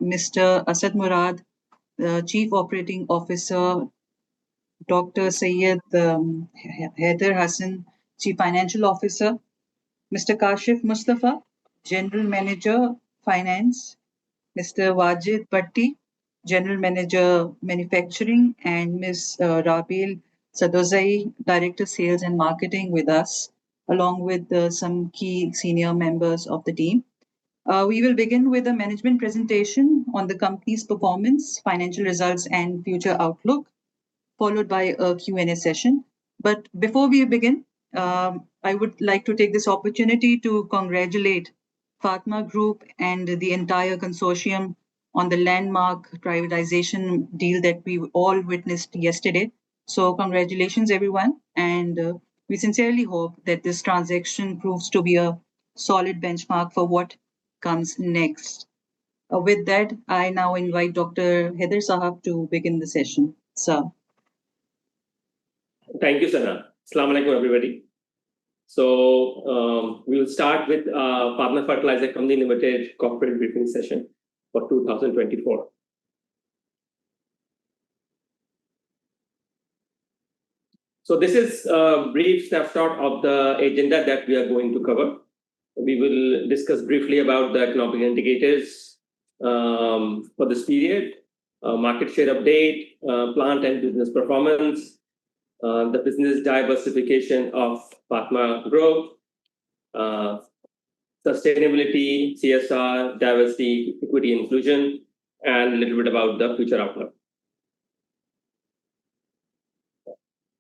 Mr. Asad Murad, Chief Operating Officer, Dr. Syed Haider Hassan, Chief Financial Officer, Mr. Kashif Mustafa, General Manager, Finance, Mr. Wajid Bhatti, General Manager, Manufacturing, and Ms. Rabil Sadozai, Director, Sales and Marketing with us, along with some key senior members of the team. We will begin with a management presentation on the company's performance, financial results, and future outlook, followed by a Q&A session. But before we begin, I would like to take this opportunity to congratulate Fatima Group and the entire consortium on the landmark privatization deal that we all witnessed yesterday. So congratulations, everyone. And we sincerely hope that this transaction proves to be a solid benchmark for what comes next. With that, I now invite Dr. Haider Sahab to begin the session. Sir. Thank you, Sana. Assalamu alaikum, everybody. So we will start with Fatima Fertilizer Company Limited corporate briefing session for 2024. So this is a brief snapshot of the agenda that we are going to cover. We will discuss briefly about the economic indicators for this period, market share update, plant and business performance, the business diversification of Fatima Group, sustainability, CSR, diversity, equity, inclusion, and a little bit about the future outlook.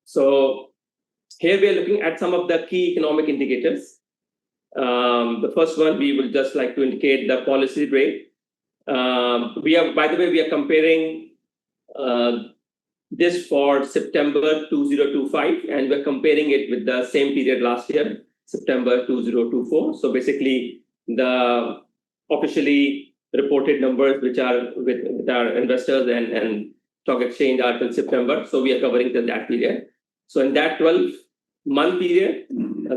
So here we are looking at some of the key economic indicators. The first one, we will just like to indicate the policy rate. By the way, we are comparing this for September 2025, and we're comparing it with the same period last year, September 2024. So basically, the officially reported numbers, which are with our investors and stock exchange, are till September. So we are covering till that period. So in that 12-month period,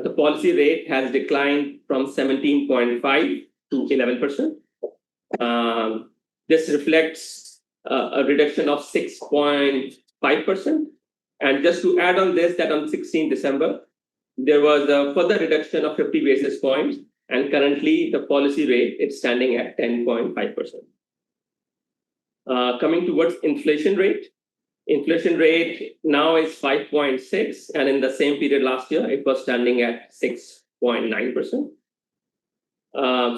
the policy rate has declined from 17.5 to 11%. This reflects a reduction of 6.5%. And just to add on this, that on 16 December, there was a further reduction of 50 basis points. And currently, the policy rate is standing at 10.5%. Coming towards inflation rate now is 5.6, and in the same period last year, it was standing at 6.9%.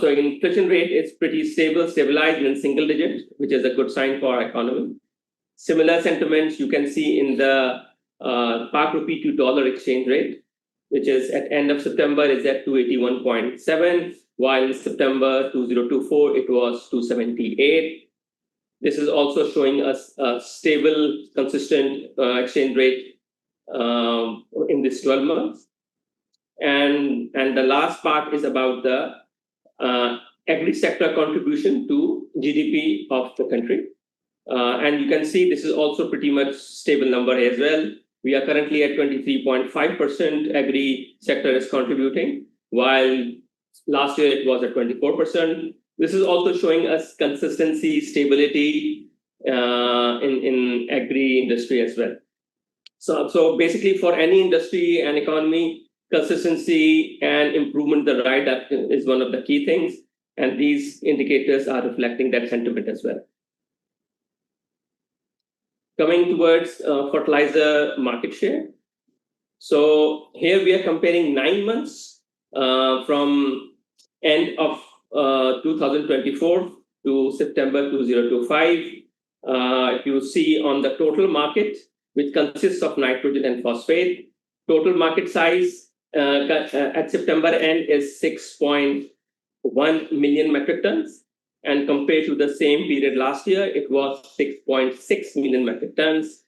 So inflation rate is pretty stabilized in single digit, which is a good sign for our economy. Similar sentiments you can see in the Pak rupee to dollar exchange rate, which is at end of September is at 281.7, while in September 2024 it was 278. This is also showing us a stable, consistent exchange rate in this 12 months. And the last part is about the agri sector contribution to GDP of the country. And you can see this is also pretty much stable number as well. We are currently at 23.5% agri sector is contributing, while last year it was at 24%. This is also showing us consistency, stability in agri industry as well. So basically for any industry and economy, consistency and improvement the right is one of the key things. And these indicators are reflecting that sentiment as well. Coming towards fertilizer market share. So here we are comparing 9 months from end of 2024 to September 2025. If you see on the total market, which consists of nitrogen and phosphate, total market size at September end is 6.1 million metric tons. And compared to the same period last year, it was 6.6 million metric tons.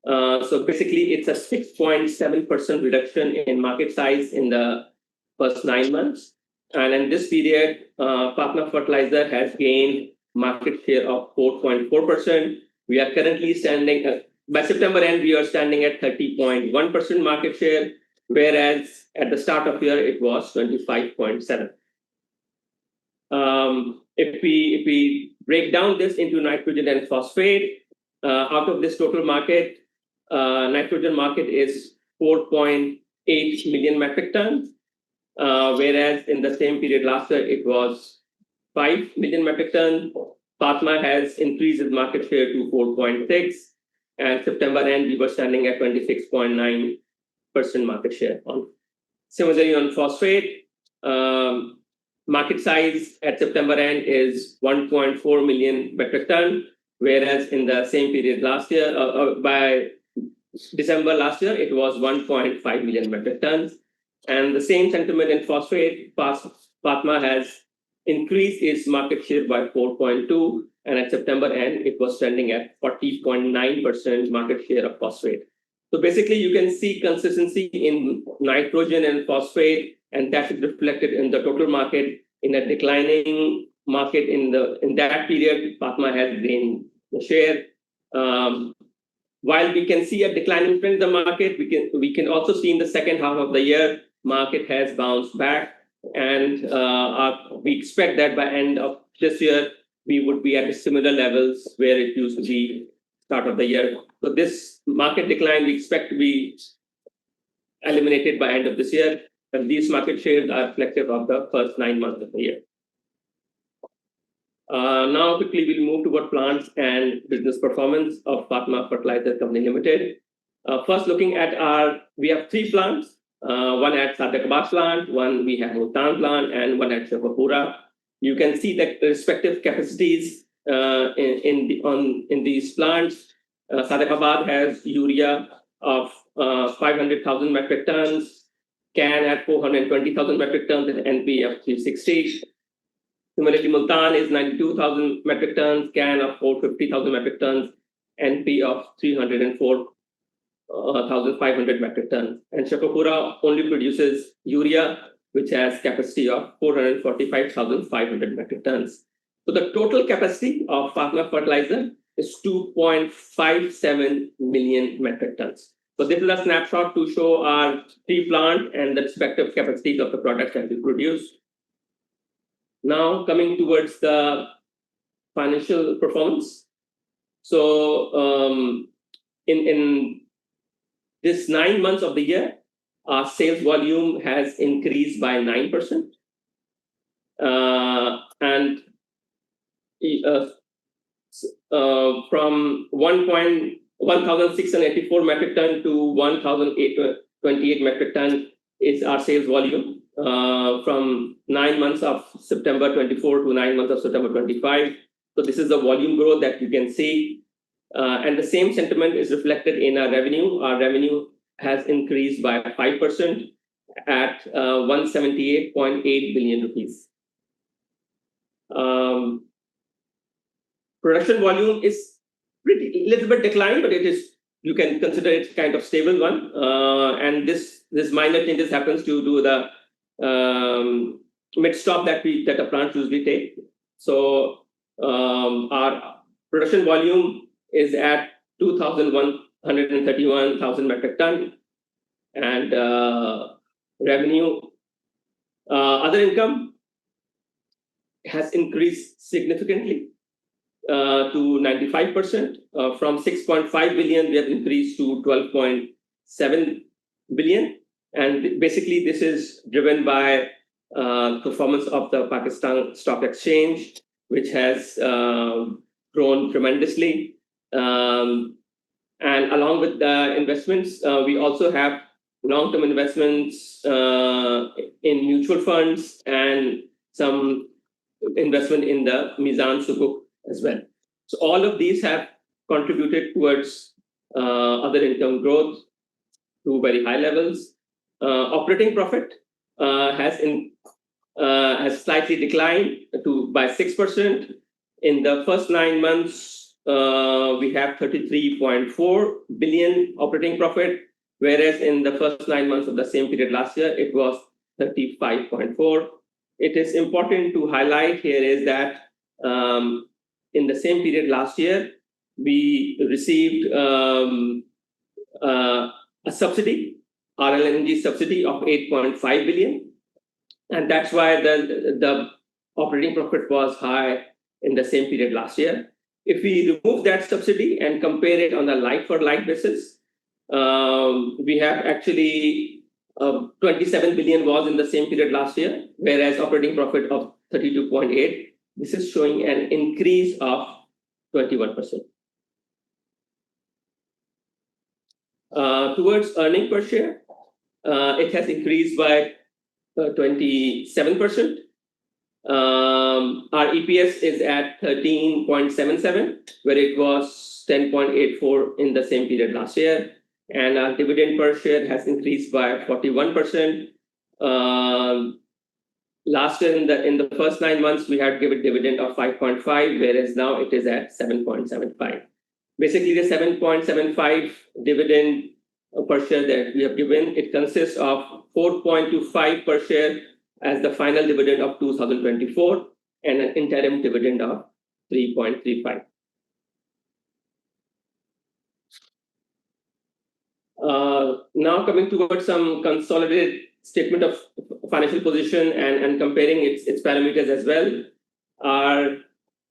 So basically, it's a 6.7% reduction in market size in the first 9 months. And in this period, Fatima Fertilizer has gained market share of 4.4%. We are currently standing, by September end, we are standing at 30.1% market share, whereas at the start of the year, it was 25.7%. If we break down this into nitrogen and phosphate, out of this total market, nitrogen market is 4.8 million metric tons, whereas in the same period last year it was 5 million metric tons. Fatima has increased its market share to 4.6, and September end we were standing at 26.9% market share. Similarly, on phosphate, market size at September end is 1.4 million metric ton, whereas in the same period last year, by December last year, it was 1.5 million metric tons. And the same sentiment in phosphate, Fatima has increased its market share by 4.2, and at September end, it was standing at 40.9% market share of phosphate. So basically, you can see consistency in nitrogen and phosphate, and that is reflected in the total market. In a declining market in that period, Fatima has gained the share. While we can see a declining trend in the market, we can also see in the second half of the year, market has bounced back, and we expect that by end of this year, we would be at similar levels where it used to be start of the year. So this market decline we expect to be eliminated by end of this year, and these market shares are reflective of the first 9 months of the year. Now quickly we'll move toward plants and business performance of Fatima Fertilizer Company Limited. First looking at we have 3 plants, one at Sadaqabad plant, one we have Multan plant, and one at Shafapura. You can see the respective capacities in these plants. Sadaqabad has urea of 500,000 metric tons, CAN at 420,000 metric tons, and NP of 360. Similarly, Multan is 92,000 metric tons, CAN of 450,000 metric tons, NP of 304,500 metric tons. And Shafapura only produces urea, which has capacity of 445,500 metric tons. So the total capacity of Fatima Fertilizer is 2.57 million metric tons. So this is a snapshot to show our 3 plants and the respective capacities of the products that we produce. Now coming towards the financial performance. So in this 9 months of the year, our sales volume has increased by 9%. And from 1,684 metric ton to 1,828 metric ton is our sales volume from 9 months of September 24 to 9 months of September 25. So this is the volume growth that you can see. And the same sentiment is reflected in our revenue. Our revenue has increased by 5% at 178.8 billion rupees. Production volume is pretty little bit declined, but it is, you can consider it kind of stable one. And this minor changes happens due to the mid stop that a plant usually take. So our production volume is at 2,131,000 metric ton, and revenue, other income has increased significantly to 95%. From 6.5 billion, we have increased to 12.7 billion. And basically, this is driven by performance of the Pakistan Stock Exchange, which has grown tremendously. And along with the investments, we also have long-term investments in mutual funds and some investment in the Mizan Sukuk as well. So all of these have contributed towards other income growth to very high levels. Operating profit has slightly declined by 6%. In the first 9 months, we have 33.4 billion operating profit, whereas in the first 9 months of the same period last year, it was 35.4. It is important to highlight here is that in the same period last year, we received a subsidy, RLNG subsidy of 8.5 billion. And that's why the operating profit was high in the same period last year. If we remove that subsidy and compare it on a like-for-like basis, we have actually 27 billion was in the same period last year, whereas operating profit of 32.8. This is showing an increase of 21%. Towards earning per share, it has increased by 27%. Our EPS is at 13.77, where it was 10.84 in the same period last year. And our dividend per share has increased by 41%. Last year, in the first 9 months, we had given dividend of 5.5, whereas now it is at 7.75. Basically, the 7.75 dividend per share that we have given, it consists of 4.25 per share as the final dividend of 2024 and an interim dividend of 3.35. Now coming towards some consolidated statement of financial position and comparing its parameters as well. Our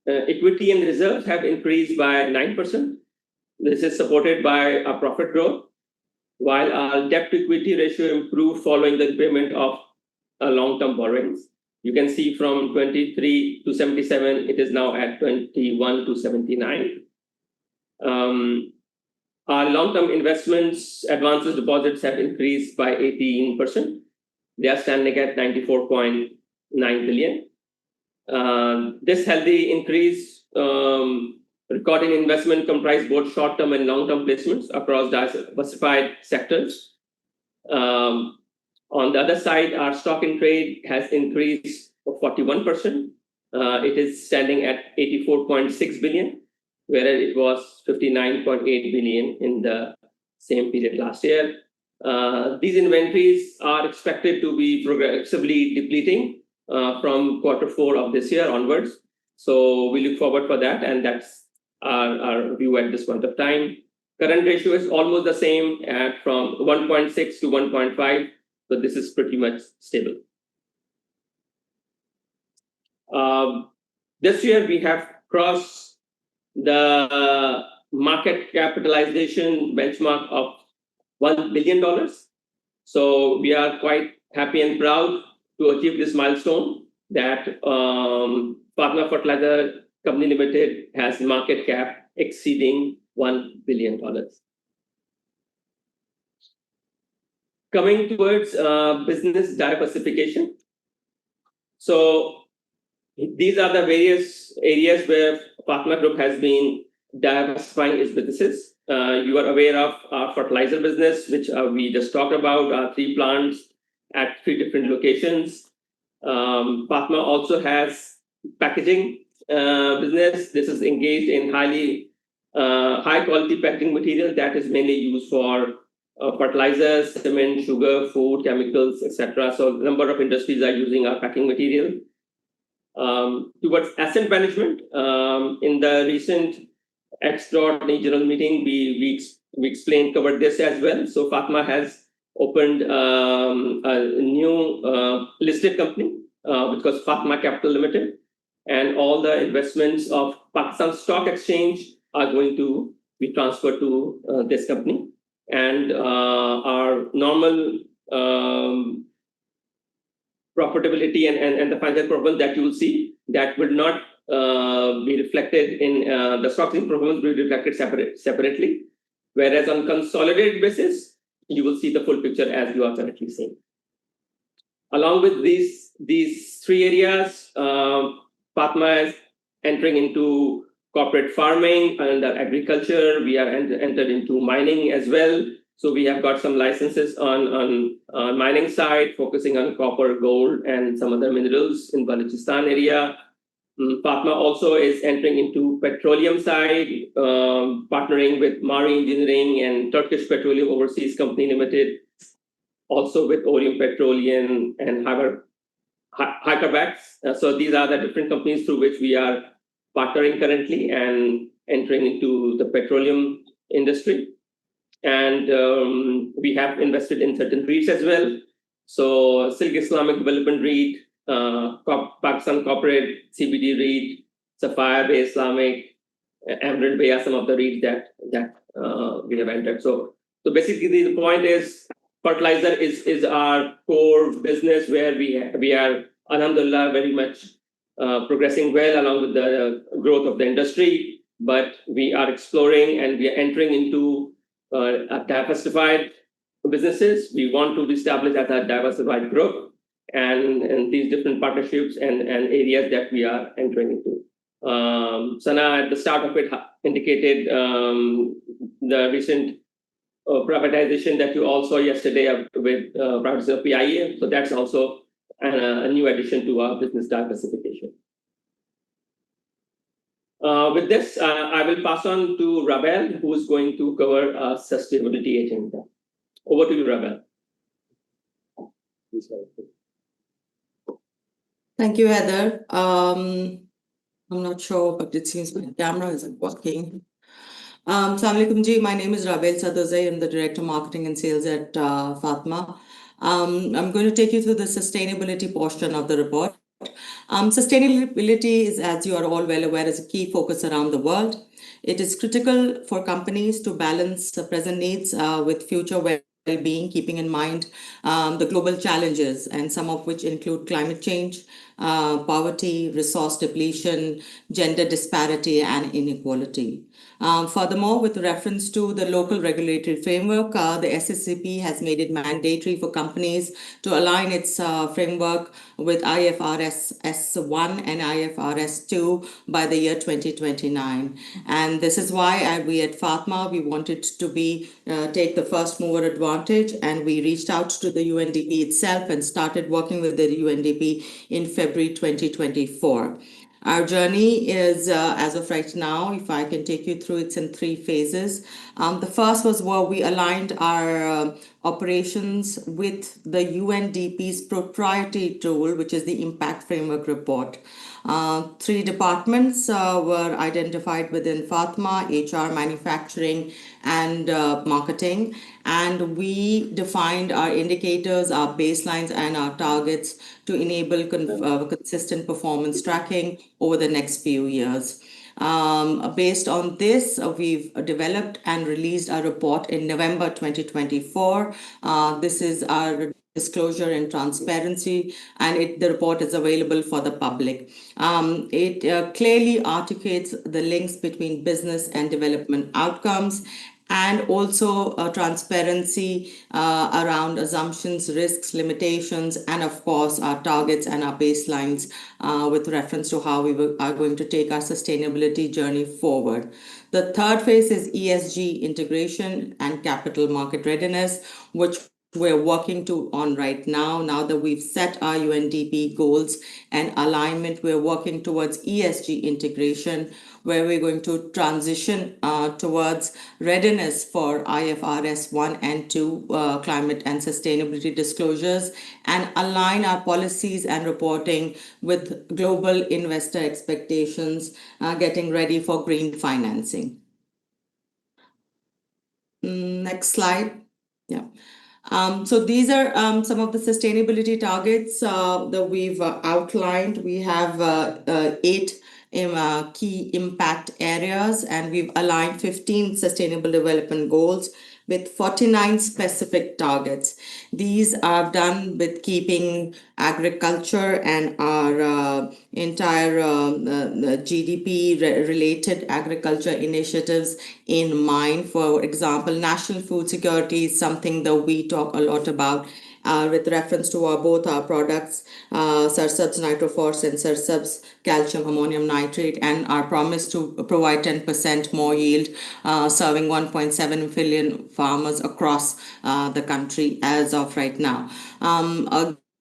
equity and reserves have increased by 9%. This is supported by our profit growth, while our debt to equity ratio improved following the repayment of long-term borrowings. You can see from 23 to 77, it is now at 21 to 79. Our long-term investments, advances, deposits have increased by 18%. They are standing at 94.9 billion. This healthy increase recording investment comprise both short-term and long-term placements across diversified sectors. On the other side, our stock in trade has increased 41%. It is standing at 84.6 billion, whereas it was 59.8 billion in the same period last year. These inventories are expected to be progressively depleting from Q4 of this year onwards. So we look forward for that, and that's our view at this point of time. Current ratio is almost the same at from 1.6 to 1.5. So this is pretty much stable. This year we have crossed the market capitalization benchmark of $1 billion. So we are quite happy and proud to achieve this milestone that Fatima Fertilizer Company Limited has market cap exceeding $1 billion. Coming towards business diversification. So these are the various areas where Fatima Group has been diversifying its businesses. You are aware of our fertilizer business, which we just talked about, our 3 plants at 3 different locations. Fatima also has packaging business. This is engaged in high quality packaging material that is mainly used for fertilizers, cement, sugar, food, chemicals, etc. So a number of industries are using our packing material. Towards asset management, in the recent extraordinary general meeting, we covered this as well. So Fatima has opened a new listed company, which was Fatima Capital Limited, and all the investments of Pakistan Stock Exchange are going to be transferred to this company. And our normal profitability and the financial performance that you will see, that will not be reflected in the stock exchange performance will be reflected separately. Whereas on consolidated basis, you will see the full picture as you are currently seeing. Along with these 3 areas, Fatima is entering into corporate farming and agriculture. We have entered into mining as well. So we have got some licenses on mining side, focusing on copper, gold, and some other minerals in Balochistan area. Fatima also is entering into petroleum side, partnering with Mari Engineering and Turkish Petroleum Overseas Company Limited, also with Orium Petroleum and Hyperbacks. So these are the different companies through which we are partnering currently and entering into the petroleum industry. And we have invested in certain REITs as well. So Silk Islamic Development REIT, Pakistan Corporate, CBD REIT, Sapphire Bay Islamic, Emerald Bay are some of the REITs that we have entered. So basically the point is fertilizer is our core business where we are alhamdulillah very much progressing well along with the growth of the industry, but we are exploring and we are entering into a diversified businesses. We want to establish as a diversified group and these different partnerships and areas that we are entering into. Sana at the start of it indicated the recent privatization that you all saw yesterday with privatization of PIA. So that's also a new addition to our business diversification. With this, I will pass on to Rabel, who is going to cover our sustainability agenda. Over to you, Rabel. Thank you, Heather. I'm not sure, but it seems my camera isn't working. Assalamu alaikum ji, my name is Rabel Sadozai. I'm the Director of Marketing and Sales at Fatima. I'm going to take you through the sustainability portion of the report. Sustainability is, as you are all well aware, is a key focus around the world. It is critical for companies to balance the present needs with future well-being, keeping in mind the global challenges, and some of which include climate change, poverty, resource depletion, gender disparity, and inequality. Furthermore, with reference to the local regulatory framework, the SSCP has made it mandatory for companies to align its framework with IFRS S1 and IFRS 2 by the year 2029. And this is why we at Fatima, we wanted to take the first mover advantage, and we reached out to the UNDP itself and started working with the UNDP in February 2024. Our journey is, as of right now, if I can take you through, it's in 3 phases. The first was where we aligned our operations with the UNDP's proprietary tool, which is the Impact Framework Report. 3 departments were identified within Fatima: HR, manufacturing, and marketing. And we defined our indicators, our baselines, and our targets to enable consistent performance tracking over the next few years. Based on this, we've developed and released a report in November 2024. This is our disclosure and transparency, and the report is available for the public. It clearly articulates the links between business and development outcomes, and also transparency around assumptions, risks, limitations, and of course our targets and our baselines with reference to how we are going to take our sustainability journey forward. The third phase is ESG integration and capital market readiness, which we're working on right now. Now that we've set our UNDP goals and alignment, we're working towards ESG integration, where we're going to transition towards readiness for IFRS 1 and 2 climate and sustainability disclosures, and align our policies and reporting with global investor expectations, getting ready for green financing. Next slide. Yeah. So these are some of the sustainability targets that we've outlined. We have 8 key impact areas, and we've aligned 15 sustainable development goals with 49 specific targets. These are done with keeping agriculture and our entire GDP related agriculture initiatives in mind. For example, national food security is something that we talk a lot about with reference to both our products, Sarsab's Nitrophos and Sarsab's calcium ammonium nitrate, and our promise to provide 10% more yield, serving 1.7 billion farmers across the country as of right now.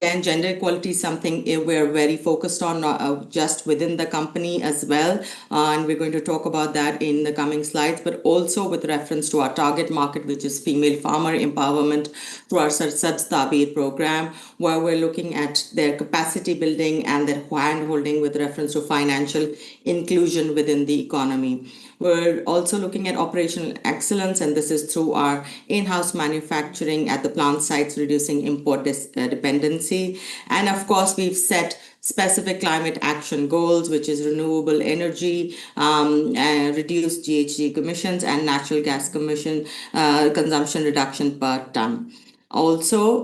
And gender equality is something we're very focused on, just within the company as well. And we're going to talk about that in the coming slides, but also with reference to our target market, which is female farmer empowerment through our Sarsab's Tabir program, where we're looking at their capacity building and their hand holding with reference to financial inclusion within the economy. We're also looking at operational excellence, and this is through our in-house manufacturing at the plant sites, reducing import dependency. efficiency. And of course, we've set specific climate action goals, which is renewable energy, reduced GHG emissions, and natural gas consumption reduction per ton. Also,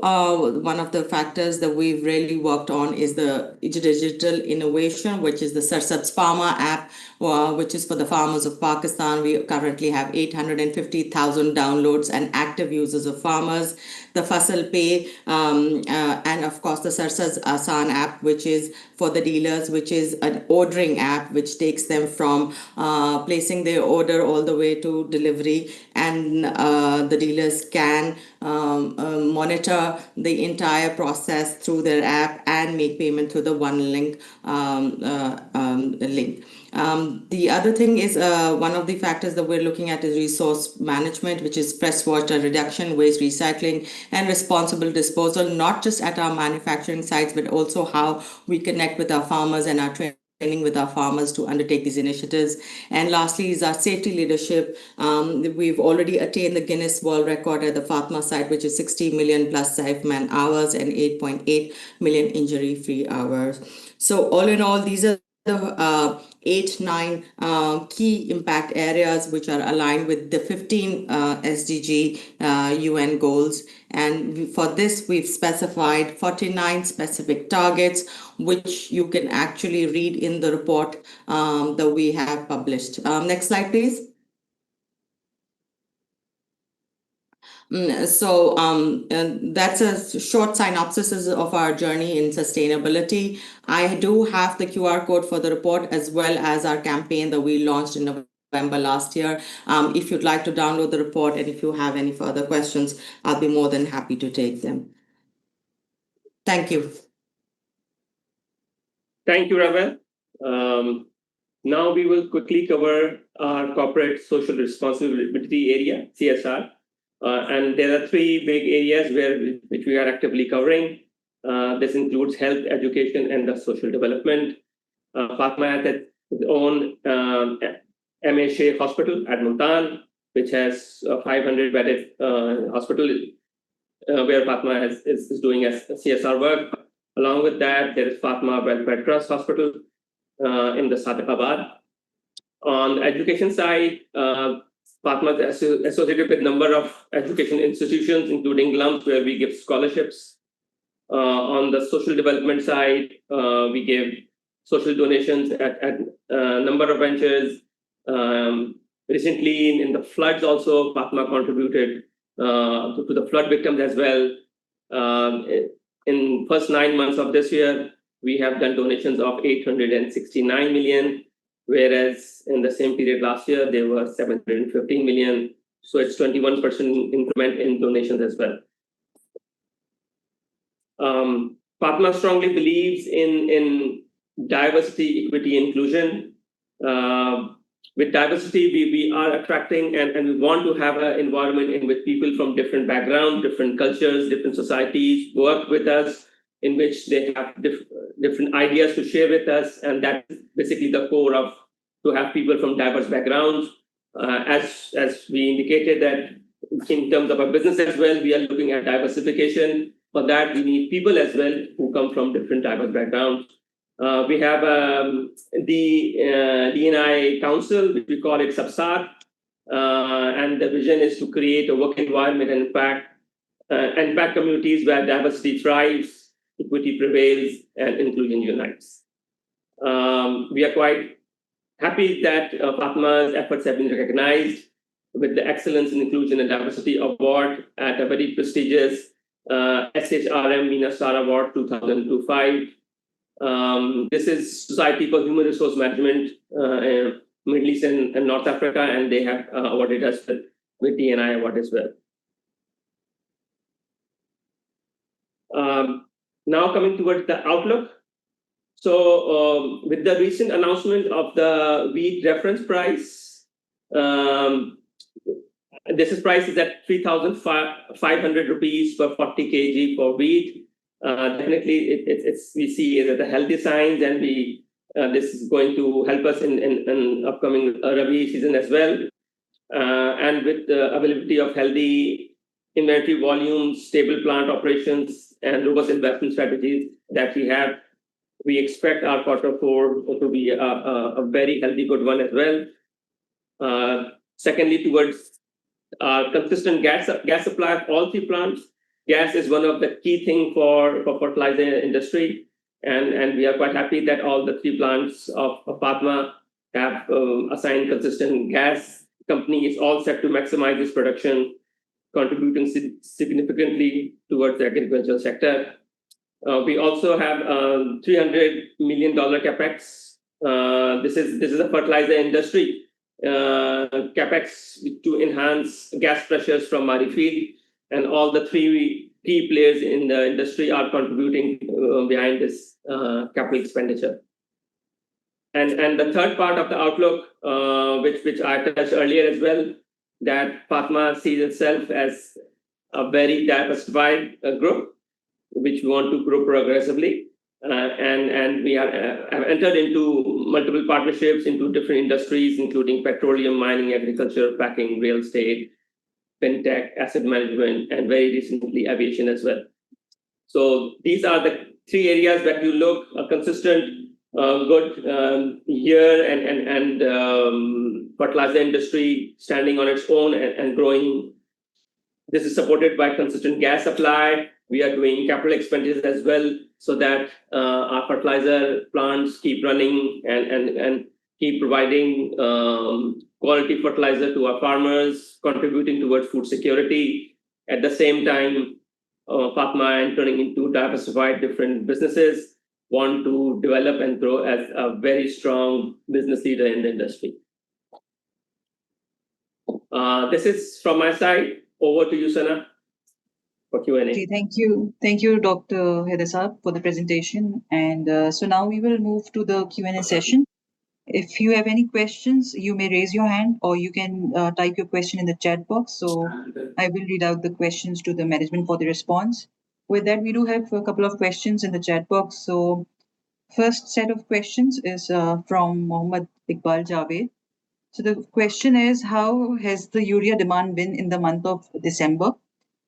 one of the factors that we've really worked on is the digital innovation, which is the Sarsab's Farmer app, which is for the farmers of Pakistan. We currently have 850,000 downloads and active users of farmers. The Fasal Pay, and of course the Sarsab's Asan app, which is for the dealers, which is an ordering app which takes them from placing their order all the way to delivery, and the dealers can monitor the entire process through their app and make payment through the one link link. The other thing is one of the factors that we're looking at is resource management, which is freshwater reduction, waste recycling, and responsible disposal, not just at our manufacturing sites, but also how we connect with our farmers and our training with our farmers to undertake these initiatives. And lastly is our safety leadership. We've already attained the Guinness World Record at the Fatima site, which is 60 million plus safe man hours and 8.8 million injury-free hours. So all in all, these are the 8-9 key impact areas which are aligned with the 15 SDG UN goals. And for this, we've specified 49 specific targets, which you can actually read in the report that we have published. Next slide, please. So that's a short synopsis of our journey in sustainability. I do have the QR code for the report as well as our campaign that we launched in November last year. If you'd like to download the report and if you have any further questions, I'll be more than happy to take them. Thank you. Thank you, Ravel. Now we will quickly cover our corporate social responsibility area, CSR. And there are three big areas which we are actively covering. This includes health, education, and the social development. Fatima has its own MHA hospital at Multan, which has a 500-bedded hospital where Fatima is doing a CSR work. Along with that, there is Fatima Welfare Trust Hospital in the Sadiqabad. On the education side, Fatima is associated with a number of education institutions, including LUMS, where we give scholarships. On the social development side, we give social donations at a number of ventures. Recently, in the floods also, Fatima contributed to the flood victims as well. In first 9 months of this year, we have done donations of 869 million. Whereas in the same period last year, there were 715 million. So it's 21% increment in donations as well. Fatima strongly believes in diversity, equity, inclusion. With diversity, we are attracting and we want to have an environment in which people from different backgrounds, different cultures, different societies work with us, in which they have different ideas to share with us. And that's basically the core of to have people from diverse backgrounds. As we indicated that in terms of our business as well, we are looking at diversification. For that, we need people as well who come from different diverse backgrounds. We have the D&I Council, which we call it SABSAR. And the vision is to create a work environment and impact communities where diversity thrives, equity prevails, and inclusion unites. We are quite happy that Fatima's efforts have been recognized with the Excellence in Inclusion and Diversity Award at a very prestigious SHRM Meena Star Award 2025. This is Society for Human Resource Management, Middle East and North Africa, and they have awarded us with D&I award as well. Now coming towards the outlook. So with the recent announcement of the wheat reference price, this price is at 3,500 rupees per 40 kg for wheat. Definitely, we see it as a healthy signs, and this is going to help us in upcoming Rabi season as well. And with the availability of healthy inventory volumes, stable plant operations, and robust investment strategies that we have, we expect our quarter 4 to be a very healthy, good one as well. Secondly, towards consistent gas supply of all 3 plants. Gas is one of the key thing for fertilizer industry, and we are quite happy that all the 3 plants of Fatima have assigned consistent gas. Company is all set to maximize this production, contributing significantly towards the agricultural sector. We also have $300 million capex. This is a fertilizer industry capex to enhance gas pressures from Mari field, and all the 3 key players in the industry are contributing behind this capital expenditure. And the third part of the outlook, which I touched earlier as well, that Fatima sees itself as a very diversified group, which we want to grow progressively. And we have entered into multiple partnerships into different industries, including petroleum, mining, agriculture, packing, real estate, fintech, asset management, and very recently aviation as well. So these are the 3 areas that you look a consistent, good year, and fertilizer industry standing on its own and growing. This is supported by consistent gas supply. We are doing capital expenditures as well, so that our fertilizer plants keep running and keep providing quality fertilizer to our farmers, contributing towards food security. At the same time, Fatima entering into diversified different businesses, want to develop and grow as a very strong business leader in the industry. This is from my side. Over to you, Sana, for Q&A. Okay, thank you, Dr. Hedasab, for the presentation. And so now we will move to the Q&A session. If you have any questions, you may raise your hand, or you can type your question in the chat box. So I will read out the questions to the management for the response. With that, we do have a couple of questions in the chat box. So first set of questions is from Mohammad Iqbal Javed. So the question is, how has the urea demand been in the month of December?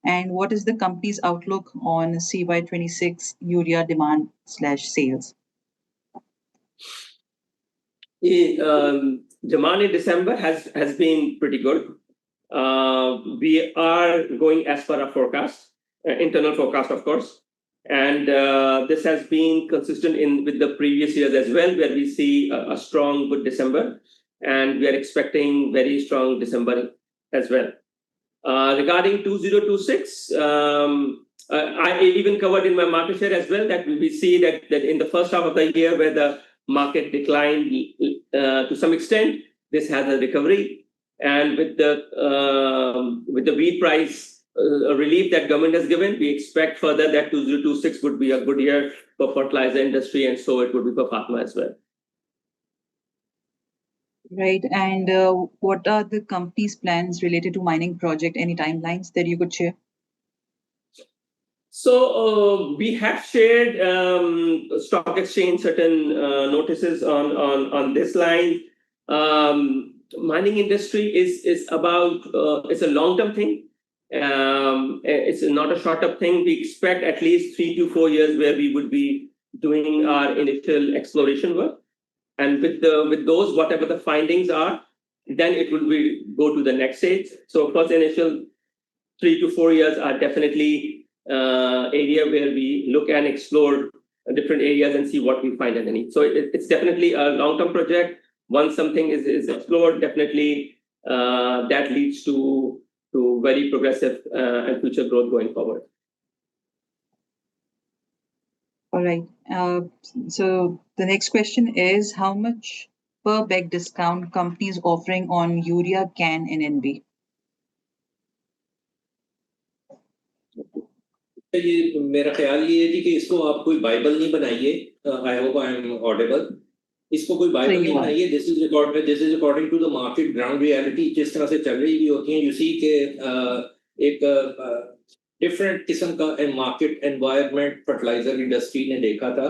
And what is the company's outlook on CY26 urea demand /sales? Demand in December has been pretty good. We are going as per our forecast, internal forecast, of course. And this has been consistent with the previous years as well, where we see a strong, good December. And we are expecting very strong December as well. Regarding 2026, I even covered in my market share as well that we see that in the first half of the year, where the market declined to some extent, this has a recovery. And with the wheat price relief that government has given, we expect further that 2026 would be a good year for fertilizer industry, and so it would be for Fatima as well. Right. And what are the company's plans related to mining project? Any timelines that you could share? So we have shared stock exchange certain notices on this line. Mining industry is about it's a long-term thing. It's not a short-term thing. We expect at least 3 to 4 years where we would be doing our initial exploration work. And with those, whatever the findings are, then it will go to the next stage. So first initial 3 to 4 years are definitely area where we look and explore different areas and see what we find underneath. So it's definitely a long-term project. Once something is explored, definitely that leads to very progressive and future growth going forward. All right. So the next question is, how much per bag discount companies offering on urea, CAN, and NB? ये मेरा ख्याल ये है कि इसको आप कोई Bible नहीं बनाइए. I hope I am audible. इसको कोई बाइबल नहीं बनाइए. This is according to the market ground reality जिस तरह से चल रही होती है. यू सी के एक डिफरेंट किस्म का मार्केट एनवायरनमेंट फर्टिलाइजर इंडस्ट्री ने देखा था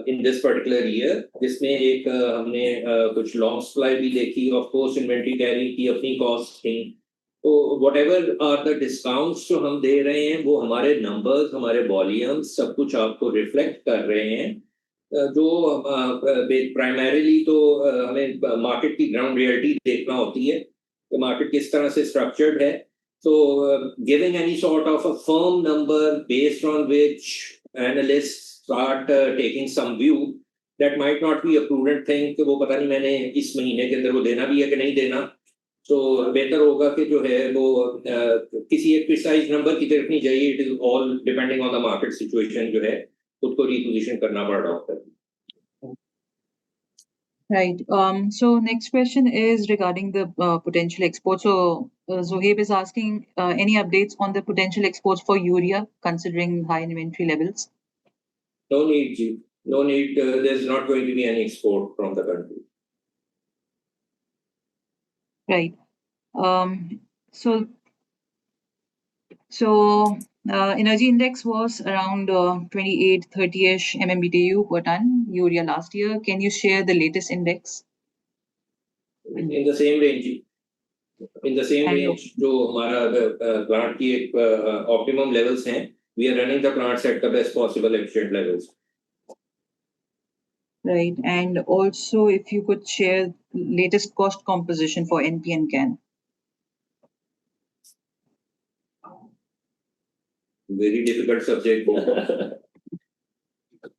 इन दिस पर्टिकुलर ईयर, जिसमें एक हमने कुछ लॉन्ग सप्लाई भी देखी. ऑफ कोर्स इन्वेंटरी कैरी की अपनी कॉस्ट थी, तो whatever are the discounts जो हम दे रहे हैं वो हमारे numbers, हमारे volumes सब कुछ आपको reflect कर रहे हैं जो primarily तो हमें market की ground reality देखना होती है कि market किस तरह से structured है. So giving any sort of a firm number based on which analysts start taking some view, that might not be a prudent thing कि वो पता नहीं मैंने इस महीने के अंदर वो देना भी है कि नहीं देना. तो बेहतर होगा कि जो है वो किसी एक प्रिसाइज नंबर की तरफ नहीं जाइए. It is all depending on the market situation जो है खुद को रिपोजिशन करना पड़ रहा होता है. Right. So next question is regarding the potential exports. So Zohaib is asking any updates on the potential exports for urea, considering high inventory levels? No need, Ji. No need. There's not going to be any export from the country. Right. So energy index was around 28, 30-ish MMBTU per ton urea last year. Can you share the latest index? In the same range. In the same range, जो हमारा plant की एक optimum levels हैं, we are running the plants at the best possible efficient levels. Right. And also, if you could share latest cost composition for NP and CAN. Very difficult subject.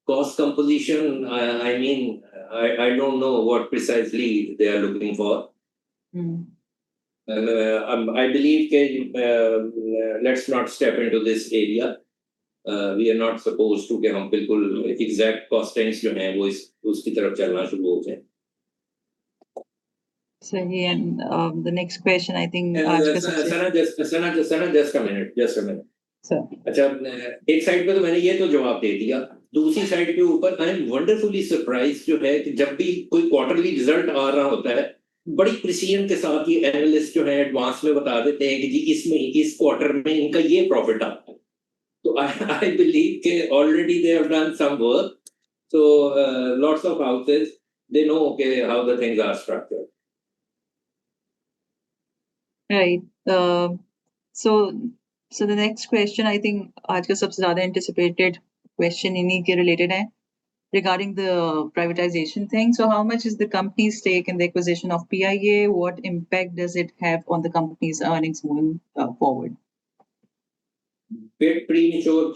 Cost composition, I mean, I don't know what precisely they are looking for. I believe let's not step into this area. We are not supposed to कि हम बिल्कुल exact costings जो हैं वो उसकी तरफ चलना शुरू हो जाए. Sahi, and the next question, I think. Sana, just a minute. Sir. अच्छा एक साइड पे तो मैंने ये तो जवाब दे दिया. दूसरी साइड के ऊपर आई एम वंडरफुली सरप्राइज जो है कि जब भी कोई क्वार्टरली रिजल्ट आ रहा होता है बड़ी प्रिसीजन के साथ ये एनालिस्ट जो है एडवांस में बता देते हैं कि जी इसमें इस क्वार्टर में इनका ये प्रॉफिट आता है. तो आई बिलीव के already they have done some work. So lots of houses they know के how the things are structured. Right. So the next question, I think आज का सबसे ज़्यादा anticipated question इन्हीं के related है regarding the privatization thing. So how much is the company's stake in the acquisition of PIA? What impact does it have on the company's earnings moving forward? Bit premature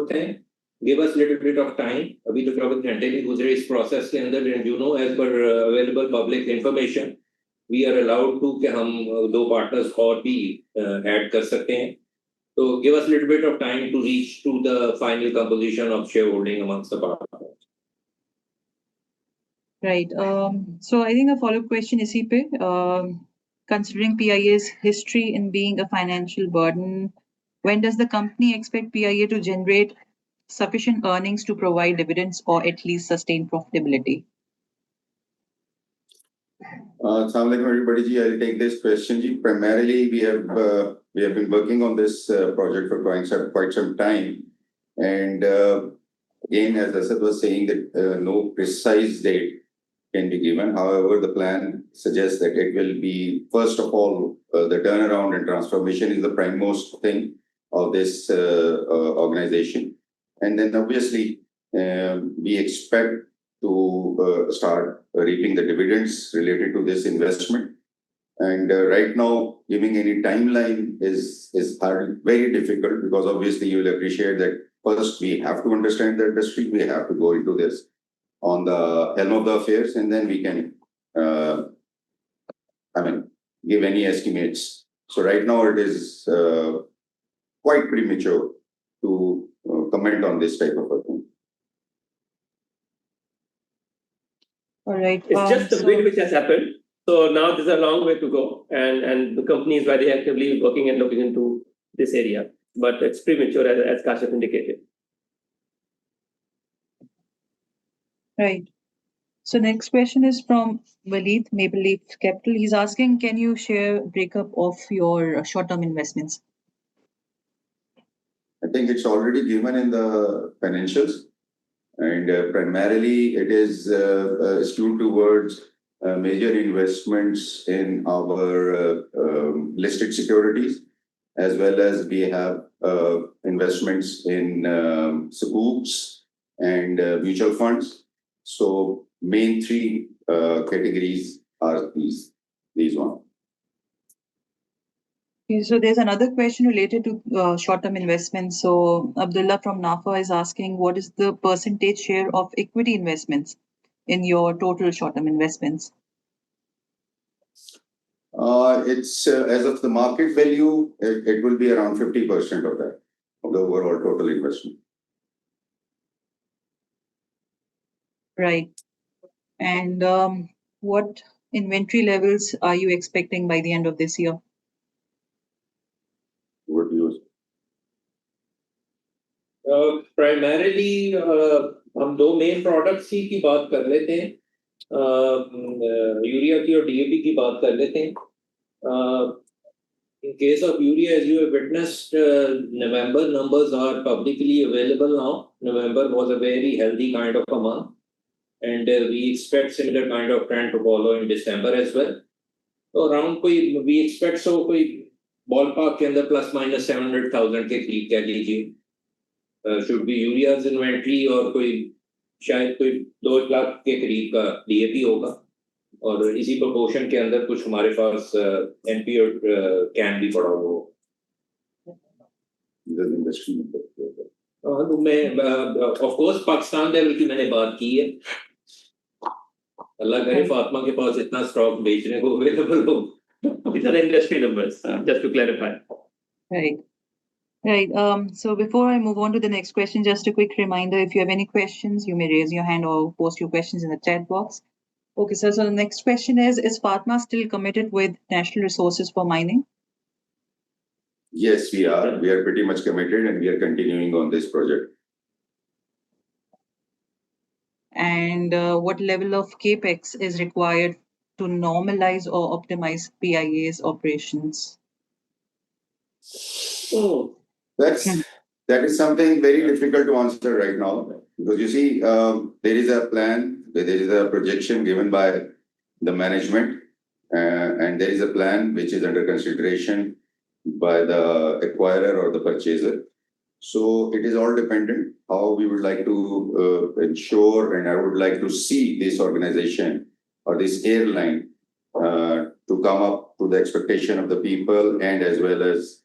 thing. Give us little bit of time. अभी तो 24 घंटे भी गुजरे इस process के अंदर. And you know, as per available public information, we are allowed to कि हम दो partners और भी add कर सकते हैं. So give us little bit of time to reach to the final composition of shareholding amongst the partners. Right. So I think a follow-up question is पे, considering PIA's history in being a financial burden, when does the company expect PIA to generate sufficient earnings to provide dividends or at least sustain profitability? Assalamu alaikum everybody. Ji, I'll take this question. Ji, primarily we have been working on this project for quite some time, and again, as Asad was saying, that no precise date can be given. However, the plan suggests that it will be, first of all, the turnaround and transformation is the primemost thing of this organization, and then obviously we expect to start reaping the dividends related to this investment. And right now, giving any timeline is hard, very difficult, because obviously you will appreciate that first we have to understand the industry, we have to go into this on the helm of the affairs, and then we can, give any estimates. So right now it is quite premature to comment on this type of a thing. All right. It's just the bid which has happened. So now there's a long way to go, and the company is very actively working and looking into this area. But it's premature, as Kashif indicated. Right. So next question is from Walid, Maple Leaf Capital. He's asking, can you share a breakup of your short-term investments? I think it's already given in the financials, and primarily it is skewed towards major investments in our listed securities, as well as we have investments in Sukuks and mutual funds. So main three categories are these ones. Okay, so there's another question related to short-term investments. So Abdullah from NAFA is asking, what is the percentage share of equity investments in your total short-term investments? It's as of the market value, it will be around 50% of that, of the overall total investment. Right. And what inventory levels are you expecting by the end of this year? What do you Primarily, हम दो main products ही की बात कर लेते हैं, urea की और DAP की बात कर लेते हैं. In case of urea, as you have witnessed, November numbers are publicly available now. November was a very healthy kind of a month, and we expect similar kind of trend to follow in December as well. So around we expect कोई ballpark के अंदर plus minus 700,000 के करीब कह लीजिए should be यूरिया's inventory, और कोई शायद कोई 2 लाख के करीब का डीएपी होगा, और इसी प्रोपोर्शन के अंदर कुछ हमारे पास एनपी और कैन भी पड़ा हुआ हो. तो मैं ऑफ कोर्स पाकिस्तान लेवल की मैंने बात की है. अल्लाह करे फातिमा के पास इतना स्टॉक बेचने को अवेलेबल हो. These are industry numbers, just to clarify. Right. Right. So before I move on to the next question, just a quick reminder, if you have any questions, you may raise your hand or post your questions in the chat box. Okay, sir. So the next question is Fatima still committed with national resources for mining? Yes, we are. We are pretty much committed, and we are continuing on this project. And what level of capex is required to normalize or optimize PIA's operations? Oh, That is something very difficult to answer right now, because you see, there is a plan, there is a projection given by the management, and there is a plan which is under consideration by the acquirer or the purchaser. So it is all dependent how we would like to ensure, and I would like to see this organization or this airline to come up to the expectation of the people, and as well as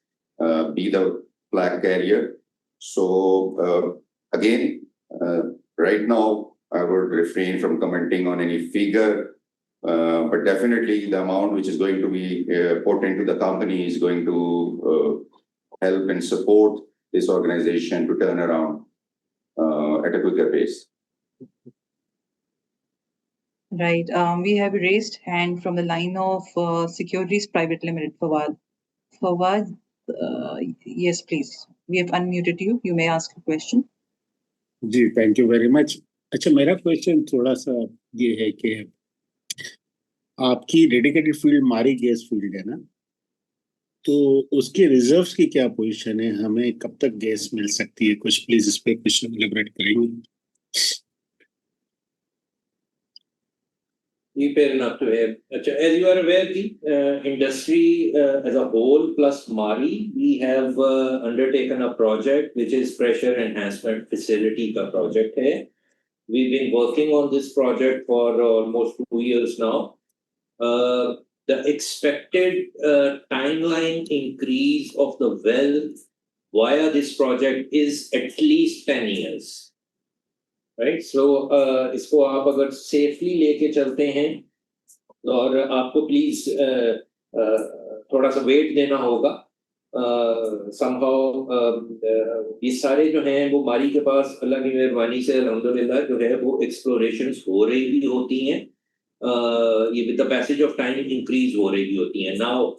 be the flag carrier. So again, right now, I would refrain from commenting on any figure, but definitely the amount which is going to be put into the company is going to help and support this organization to turn around at a quicker pace. Right. We have a raised hand from the line of Securities Private Limited, Fawad. Fawad, yes, please. We have unmuted you. You may ask a question. जी thank you very much. अच्छा, मेरा question थोड़ा सा ये है कि आपकी dedicated field Mari gas field है ना, तो उसके रिजर्व्स की क्या पोजीशन है, हमें कब तक गैस मिल सकती है, कुछ प्लीज इस पे कुछ एलिब्रेट करेंगे. Fair enough to hear. As you are aware, the industry as a whole plus Mari, we have undertaken a project which is pressure enhancement facility ka project hai. We've been working on this project for almost 2 years now. The expected timeline increase of the well via this project is at least 10 years. Right, so इसको आप अगर safely लेके चलते हैं, और आपको please थोड़ा सा वेट देना होगा. somehow ये सारे जो हैं वो मारी के पास अल्लाह की मेहरबानी से अल्हम्दुलिल्लाह जो है वो एक्सप्लोरेशंस हो रही भी होती हैं, ये with the passage of time increase हो रही भी होती हैं. नाउ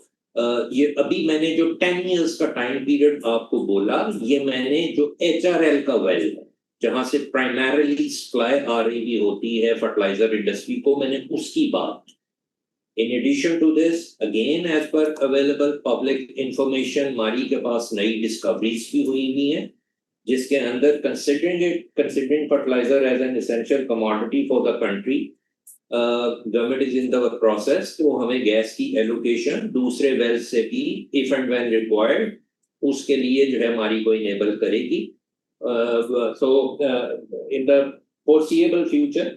ये अभी मैंने जो 10 इयर्स का टाइम पीरियड आपको बोला, ये मैंने जो HRL का वेल है जहां से प्राइमरीली सप्लाई आ रही भी होती है फर्टिलाइजर इंडस्ट्री को, मैंने उसकी बात. In addition to this, again as per available public information, Mari के पास नई डिस्कवरीज भी हुई हैं, जिसके अंदर considering fertiliser as an essential commodity for the country, government is in the process, तो हमें गैस की एलोकेशन दूसरे वेल से भी इफ एंड व्हेन रिक्वायर्ड उसके लिए जो है हमारी को इनेबल करेगी. सो इन द फोर्सिएबल फ्यूचर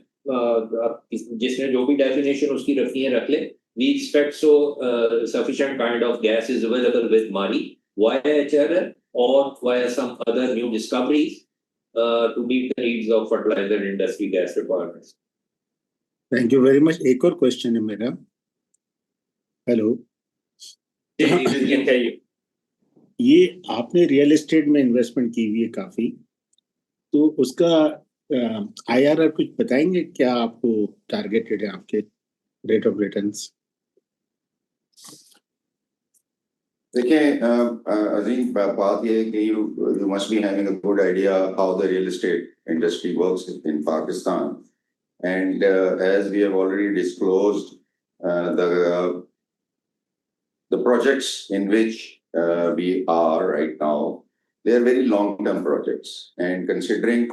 जिसने जो भी डेफिनेशन उसकी रखनी है रख ले. We expect sufficient kind of gas is available with Mari via HRL or via some other new discoveries to meet the needs of fertilizer industry gas requirements. Thank you very much. एक और question है मेरा. Hello. ये आपने real estate में investment की हुई है काफी, तो उसका IRR कुछ बताएंगे क्या आपको टारगेटेड है आपके रेट ऑफ रिटर्न्स? देखिए अजीम, बात ये है कि you must be having a good idea how the real estate industry works in Pakistan, and as we have already disclosed, the projects in which we are right now, they are very long-term projects, and considering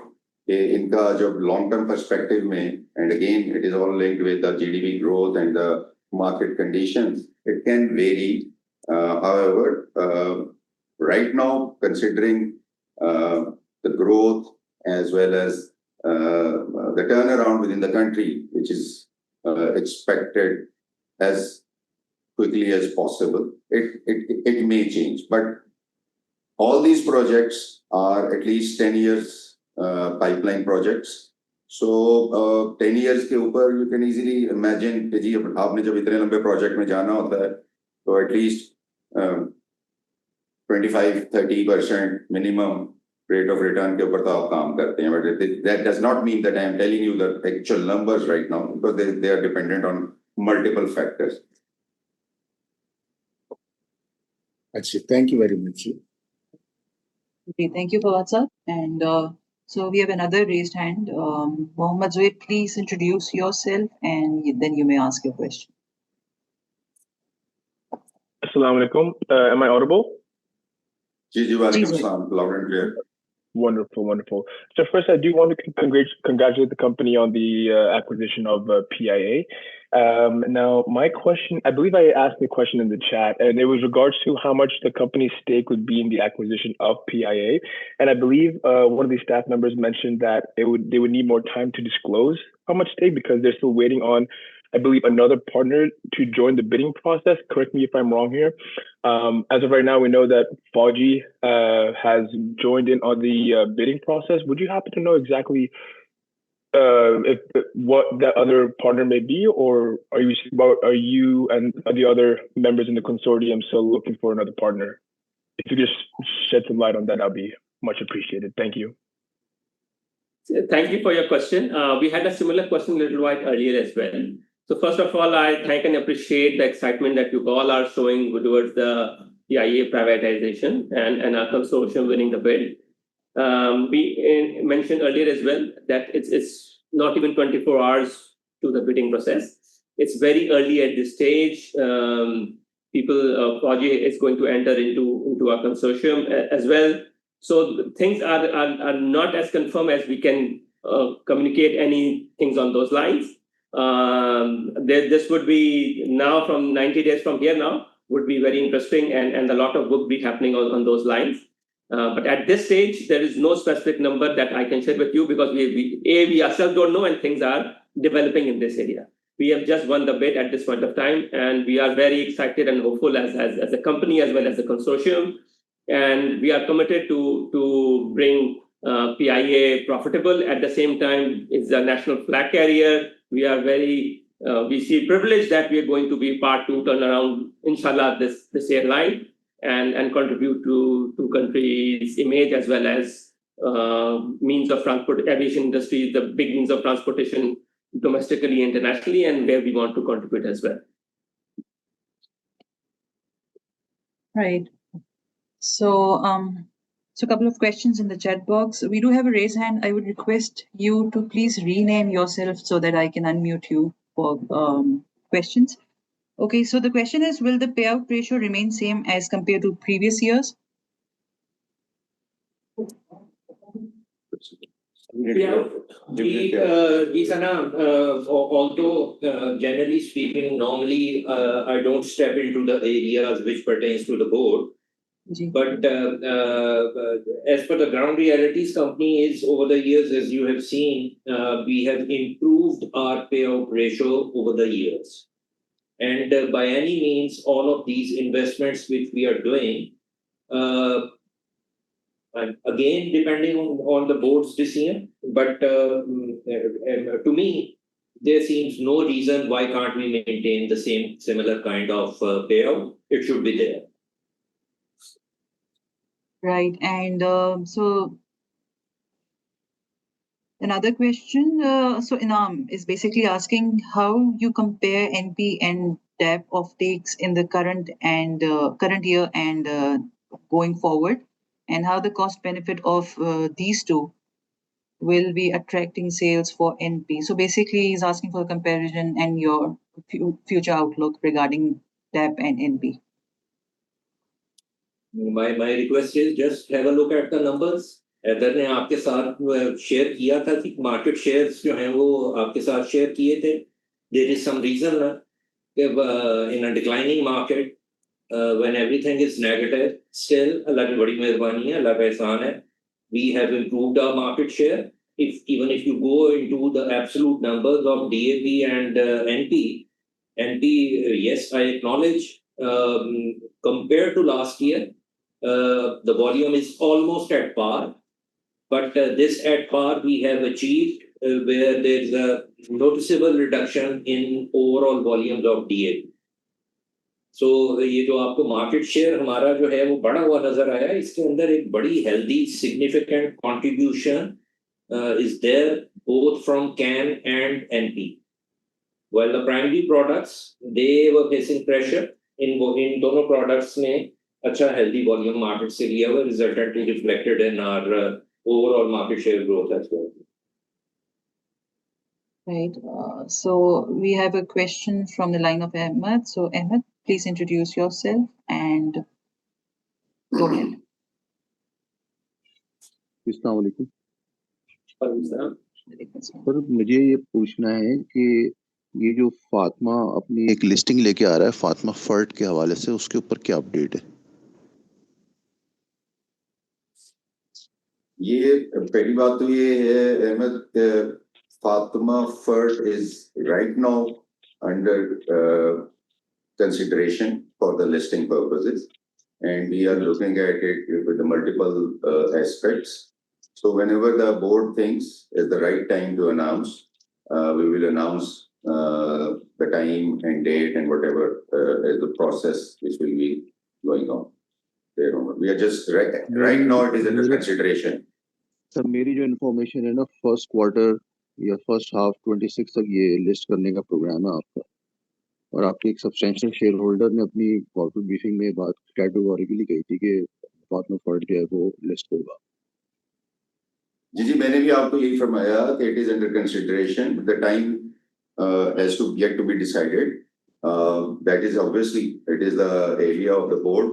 इनका जब long-term perspective में, and again it is all linked with the GDP growth and the market conditions, it can vary. However, right now, considering the growth as well as the turnaround within the country, which is expected as quickly as possible, it may change. But all these projects are at least 10 years pipeline projects. So 10 years के ऊपर you can easily imagine कि जी आपने जब इतने लंबे project में जाना होता है तो at least 25-30% minimum rate of return के ऊपर तो आप काम करते हैं. But that does not mean that I am telling you the actual numbers right now, because they are dependent on multiple factors. अच्छा, thank you very much. Okay, thank you, Fawad sir. And so we have another raised hand. Mohammad Zuhair, please introduce yourself and then you may ask your question. Assalamu alaikum. Am I audible? जी वालेकुम सलाम, loud and clear. Wonderful, wonderful. So first, I do want to congratulate the company on the acquisition of PIA. Now, my question, I believe I asked the question in the chat, and it was regards to how much the company's stake would be in the acquisition of PIA. And I believe one of the staff members mentioned that they would need more time to disclose how much stake because they're still waiting on, I believe, another partner to join the bidding process. Correct me if I'm wrong here. As of right now, we know that Fauji has joined in on the bidding process. Would you happen to know exactly what that other partner may be, or are you and the other members in the consortium still looking for another partner? If you just shed some light on that, that'd be much appreciated. Thank you. Thank you for your question. We had a similar question a little while earlier as well. So first of all, I thank and appreciate the excitement that you all are showing towards the PIA privatization and our consortium winning the bid. We mentioned earlier as well that it's not even 24 hours to the bidding process. It's very early at this stage. Fauji is going to enter into our consortium as well. So things are not as confirmed as we can communicate any things on those lines. This would be now from 90 days from here now would be very interesting and a lot of work be happening on those lines. But at this stage, there is no specific number that I can share with you because we ourselves don't know and things are developing in this area. We have just won the bid at this point of time and we are very excited and hopeful as a company as well as a consortium. And we are committed to bring PIA profitable. At the same time, it's a national flag carrier. We are we see privileged that we are going to be part to turn around, inshallah, this airline and contribute to country's image as well as means of transport, aviation industry, the big means of transportation domestically, internationally, and where we want to contribute as well. Right. So, a couple of questions in the chat box. We do have a raise hand. I would request you to please rename yourself so that I can unmute you for questions. Okay, so the question is, will the payout ratio remain same as compared to previous years? Yeah. Although generally speaking, normally I don't step into the areas which pertains to the board. But as per the ground realities, company is over the years, as you have seen, we have improved our payout ratio over the years. And by any means, all of these investments which we are doing, and again, depending on the board's decision, but to me, there seems no reason why can't we maintain the similar kind of payout. It should be there. Right. And so another question, so Inam is basically asking how you compare NP and DAP of takes in the current year and going forward, and how the cost benefit of these two will be attracting sales for NP. So basically, he's asking for a comparison and your future outlook regarding DAP and NP. My request is just have a look at the numbers. Heather ने आपके साथ share किया था कि market shares जो हैं वो आपके साथ शेयर किए थे. There is some reason in a declining market when everything is negative, still अल्लाह की बड़ी मेहरबानी है, अल्लाह का एहसान है. We have improved our market share. Even if you go into the absolute numbers of DAP and NP, yes, I acknowledge compared to last year, the volume is almost at par, but this at par we have achieved where there is a noticeable reduction in overall volumes of DAP. So ये जो आपको market share हमारा जो है वो बढ़ा हुआ नजर आया, इसके अंदर एक बड़ी healthy significant contribution is there both from CAN and NP. While the primary products, they were facing pressure in दोनों products में अच्छा healthy volume market से लिया हुआ, resultantly reflected in our overall market share growth as well. Right. So we have a question from the line of Ahmed. So Ahmed, please introduce yourself and go ahead. अस्सलाम वालेकुम sir, मुझे ये पूछना है कि ये जो फातिमा अपनी एक लिस्टिंग लेके आ रहा है फातिमा फर्ट के हवाले से, उसके ऊपर क्या अपडेट है? ये पहली बात तो ये है Ahmad, Fatima Fert is right now under consideration for the listing purposes, and we are looking at it with the multiple aspects. So whenever the board thinks is the right time to announce, we will announce the time and date and whatever is the process which will be going on. We are just right now it is under consideration. Sir मेरी जो information है ना, first quarter या first half 26 तक ये list करने का programme है आपका, और आपके एक सब्सटेंशियल शेयर होल्डर ने अपनी कॉर्पोरेट ब्रीफिंग में बात कैटेगोरिकली कही थी कि फातिमा फर्ट जो है वो लिस्ट होगा. जी, मैंने भी आपको यही फरमाया कि it is under consideration, the time has to get to be decided. That is obviously it is the area of the board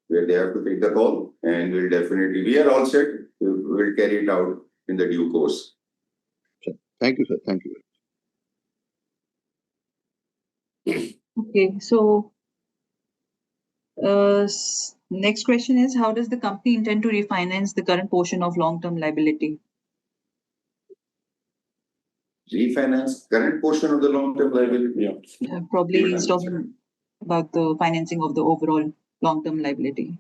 where they have to take the call, and we'll definitely, we are all set, we'll carry it out in the due course. Thank you, sir. Thank you. Okay, so next question is, how does the company intend to refinance the current portion of long-term liability? Refinance current portion of the long-term liability? Yeah, probably he's talking about the financing of the overall long-term liability.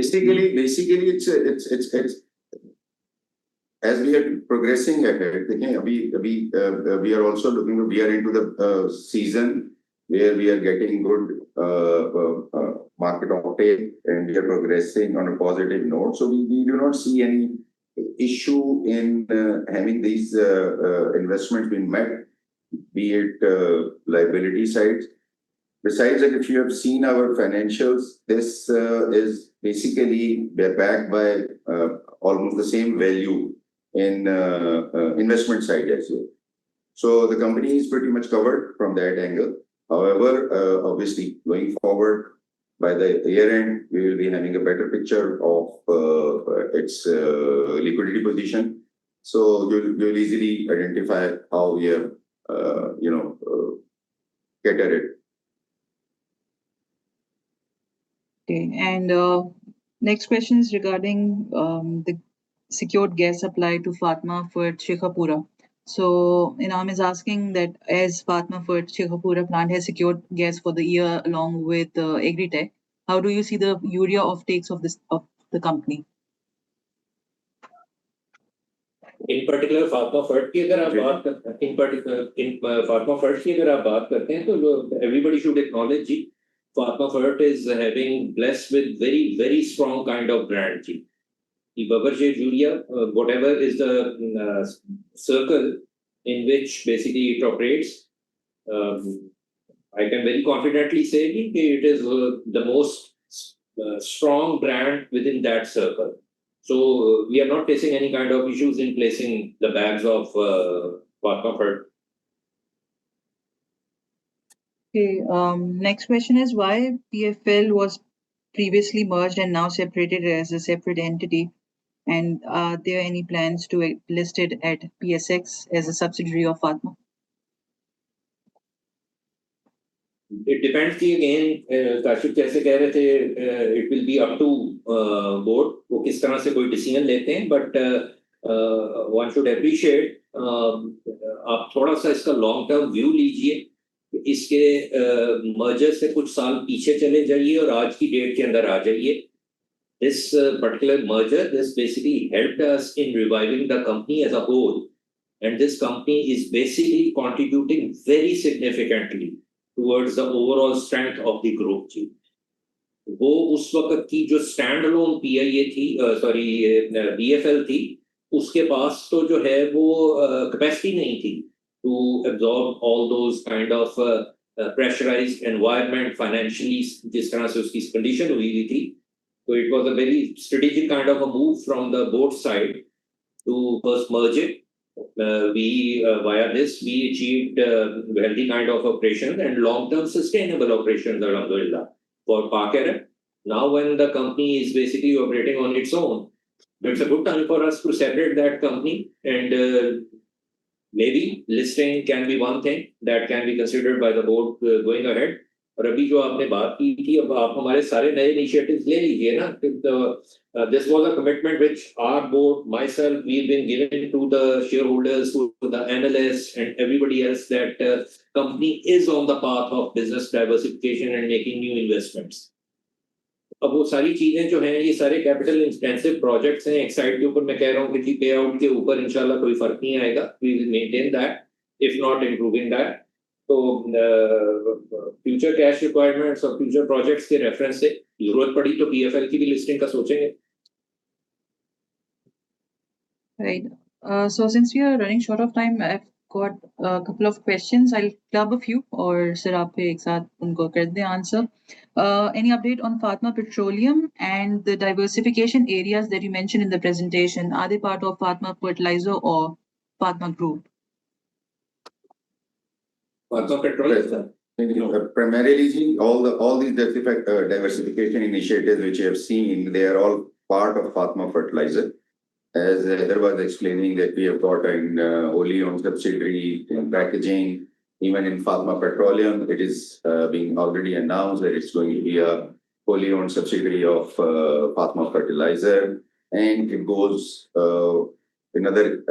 Basically, it's as we are progressing ahead, we are also looking, we are into the season where we are getting good market uptake, and we are progressing on a positive note. So we do not see any issue in having these investments being met, be it liability side. Besides that, if you have seen our financials, this is basically backed by almost the same value in investment side as well. So the company is pretty much covered from that angle. However, obviously going forward, by the year end, we will be having a better picture of its liquidity position. So you'll easily identify how we have, get at it. Okay, and next question is regarding the secured gas supply to Fatma for Shekhapura. So Inam is asking that as Fatma for Shekhapura plant has secured gas for the year along with Agritech, how do you see the urea offtakes of the company? In particular, Fatma Fert की अगर आप बात करते हैं, in Fatma Fert की अगर आप बात करते हैं, तो everybody should acknowledge ji, Fatma Fert is having blessed with very, very strong kind of brand ji. The Baberjay urea, whatever is the circle in which basically it operates, I can very confidently say it is the most strong brand within that circle. So we are not facing any kind of issues in placing the bags of Fatma Fert. Okay, next question is why PFL was previously merged and now separated as a separate entity? And are there any plans to list it at PSX as a subsidiary of Fatma? It depends again, Kashif जैसे कह रहे थे, it will be up to board वो किस तरह से कोई decision लेते हैं, but one should appreciate आप थोड़ा सा इसका long term view लीजिए, इसके merger से कुछ साल पीछे चले जाइए और आज की डेट के अंदर आ जाइए. This particular merger, this basically helped us in reviving the company as a whole, and this company is basically contributing very significantly towards the overall strength of the group जी. वो उस वक्त की जो standalone PIA थी, BFL थी, उसके पास तो जो है वो capacity नहीं थी to absorb all those kind of pressurized environment financially जिस तरह से उसकी condition हुई थी. So it was a very strategic kind of a move from the board side to first merge it. Via this, we achieved healthy kind of operations and long-term sustainable operations, alhamdulillah, for Parker. Now, when the company is basically operating on its own, it's a good time for us to separate that company, and maybe listing can be one thing that can be considered by the board going ahead. और अभी जो आपने बात की थी, अब आप हमारे सारे नए इनिशिएटिव्स ले लीजिए ना. This was a commitment which our board, myself, we've been given to the shareholders, to the analysts, and everybody else that company is on the path of business diversification and making new investments. अब वो सारी चीजें जो हैं, ये सारे capital intensive projects हैं. एक साइड के ऊपर मैं कह रहा हूँ कि पे आउट के ऊपर इंशाल्लाह कोई फर्क नहीं आएगा. We will maintain that, if not improving that. तो फ्यूचर कैश रिक्वायरमेंट्स और फ्यूचर प्रोजेक्ट्स के रेफरेंस से जरूरत पड़ी तो पीएफएल की भी लिस्टिंग का सोचेंगे. Right. So since we are running short of time, I've got a couple of questions. I'll club a few और सिर आप पे एक साथ उनको कर दें answer. Any update on Fatma Petroleum and the diversification areas that you mentioned in the presentation? Are they part of Fatma Fertilizer or Fatma Group? Fatma Petroleum. Primarily, all these diversification initiatives which you have seen, they are all part of Fatma Fertilizer. As Heather was explaining, that we have got an wholly owned subsidiary in packaging. Even in Fatma Petroleum, it is being already announced that it's going to be a wholly owned subsidiary of Fatma Fertilizer, and it goes in other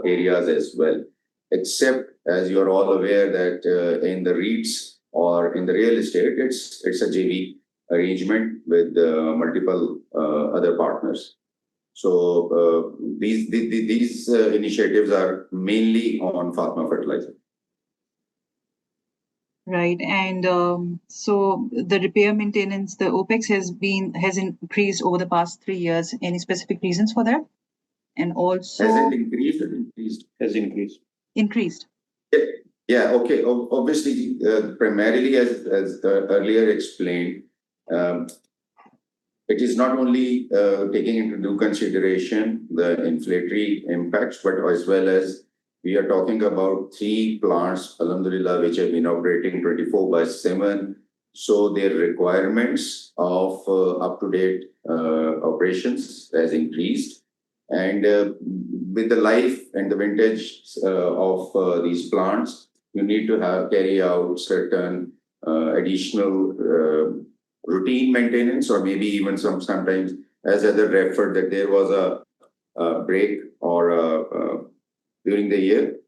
areas as well. Except, as you are all aware, that in the REITs or in the real estate, it's a JV arrangement with multiple other partners. So these initiatives are mainly on Fatma Fertilizer. Right, and so the repair maintenance, the OPEX has increased over the past 3 years. Any specific reasons for that? And also Has it increased or increased? Has increased. Increased. Yeah. Okay. Obviously, primarily as earlier explained, it is not only taking into consideration the inflationary impacts, but as well as we are talking about 3 plants, alhamdulillah, which have been operating 24/7 So their requirements of up-to-date operations has increased. And with the life and the vintage of these plants, you need to carry out certain additional routine maintenance, or maybe even sometimes, as other referred, that there was a break or during the year,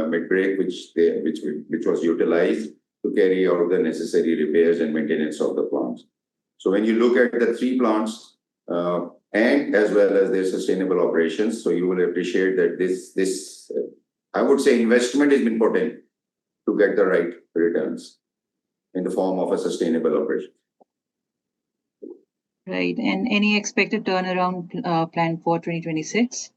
mid-break, which was utilized to carry out the necessary repairs and maintenance of the plants. So when you look at the three plants and as well as their sustainable operations, so you will appreciate that this I would say investment has been put in to get the right returns in the form of a sustainable operation. Right. And any expected turnaround plan for 2026?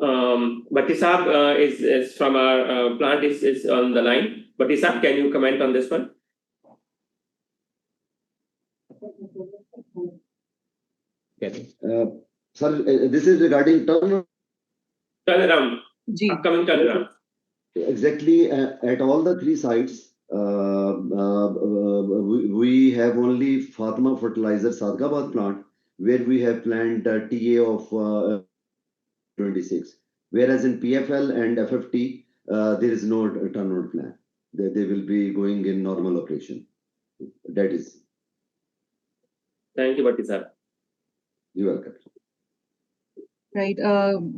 Bhatti Saab is from our plant is on the line. Bhatti Saab, can you comment on this one? Okay. Sir, this is regarding Turnaround. Ji. Upcoming turnaround. exactly at all the three sites. We have only Fatima Fertilizer Sadgabad plant where we have planned TA of 26. Whereas in PFL and FFT, there is no turnaround plan. They will be going in normal operation. That is. Thank you, Bhatti Saab. You're welcome. Right.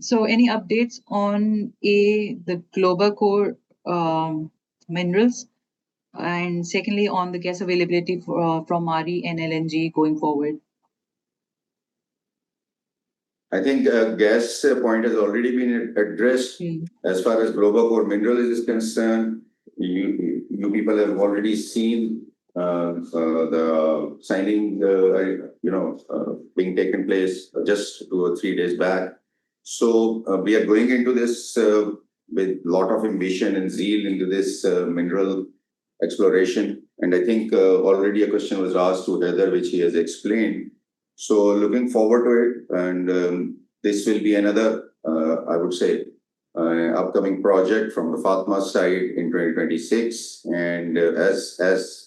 So any updates on the global core minerals, and secondly on the gas availability from RE and LNG going forward? I think gas point has already been addressed. As far as global core minerals is concerned, you people have already seen the signing, being taken place just 2 or 3 days back. So we are going into this with a lot of ambition and zeal into this mineral exploration. And I think already a question was asked to Heather, which he has explained. So looking forward to it, and this will be another, I would say, upcoming project from the Fatima side in 2026. And as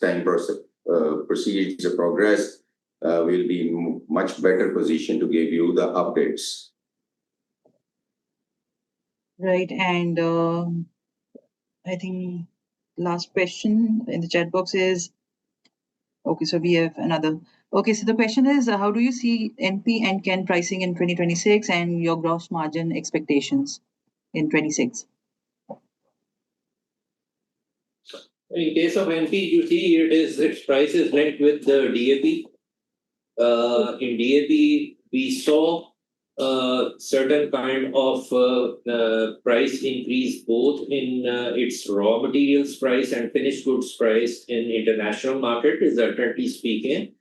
time proceeds to progress, we'll be in much better position to give you the updates. Right, and I think last question in the chat box is, okay, so we have another. Okay, so the question is, how do you see NP and CAN pricing in 2026 and your gross margin expectations in 26? In case of NP, you see its price is linked with the DAP. In DAP, we saw certain kind of price increase both in its raw materials price and finished goods price in international market. Resultantly speaking,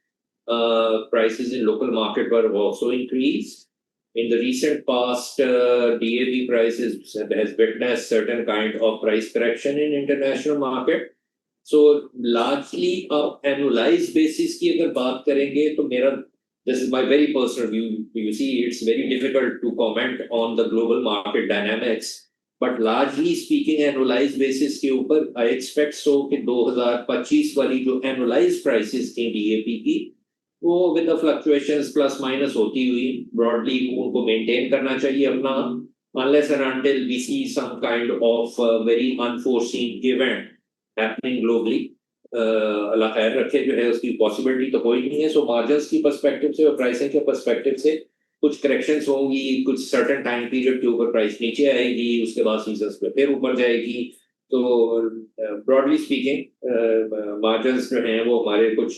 prices in local market were also increased. In the recent past, DAP prices has witnessed certain kind of price correction in international market. So largely annualized basis की अगर बात करेंगे तो this is my very personal view. You see, it's very difficult to comment on the global market dynamics. But largely speaking, annualized basis के ऊपर, I expect so कि 2025 वाली जो annualized prices थी DAP की, वो with the fluctuations plus minus होती हुई broadly उनको maintain करना चाहिए अपना, unless and until we see some kind of very unforeseen event happening globally. अल्लाह खैर रखे जो है उसकी पॉसिबिलिटी तो कोई नहीं है. सो मार्जिन्स की पर्सपेक्टिव से और प्राइसिंग के पर्सपेक्टिव से कुछ करेक्शंस होंगी, कुछ सर्टेन टाइम पीरियड के ऊपर प्राइस नीचे आएगी, उसके बाद सीजन्स पे फिर ऊपर जाएगी. तो ब्रॉडली स्पीकिंग मार्जिन्स जो हैं वो हमारे कुछ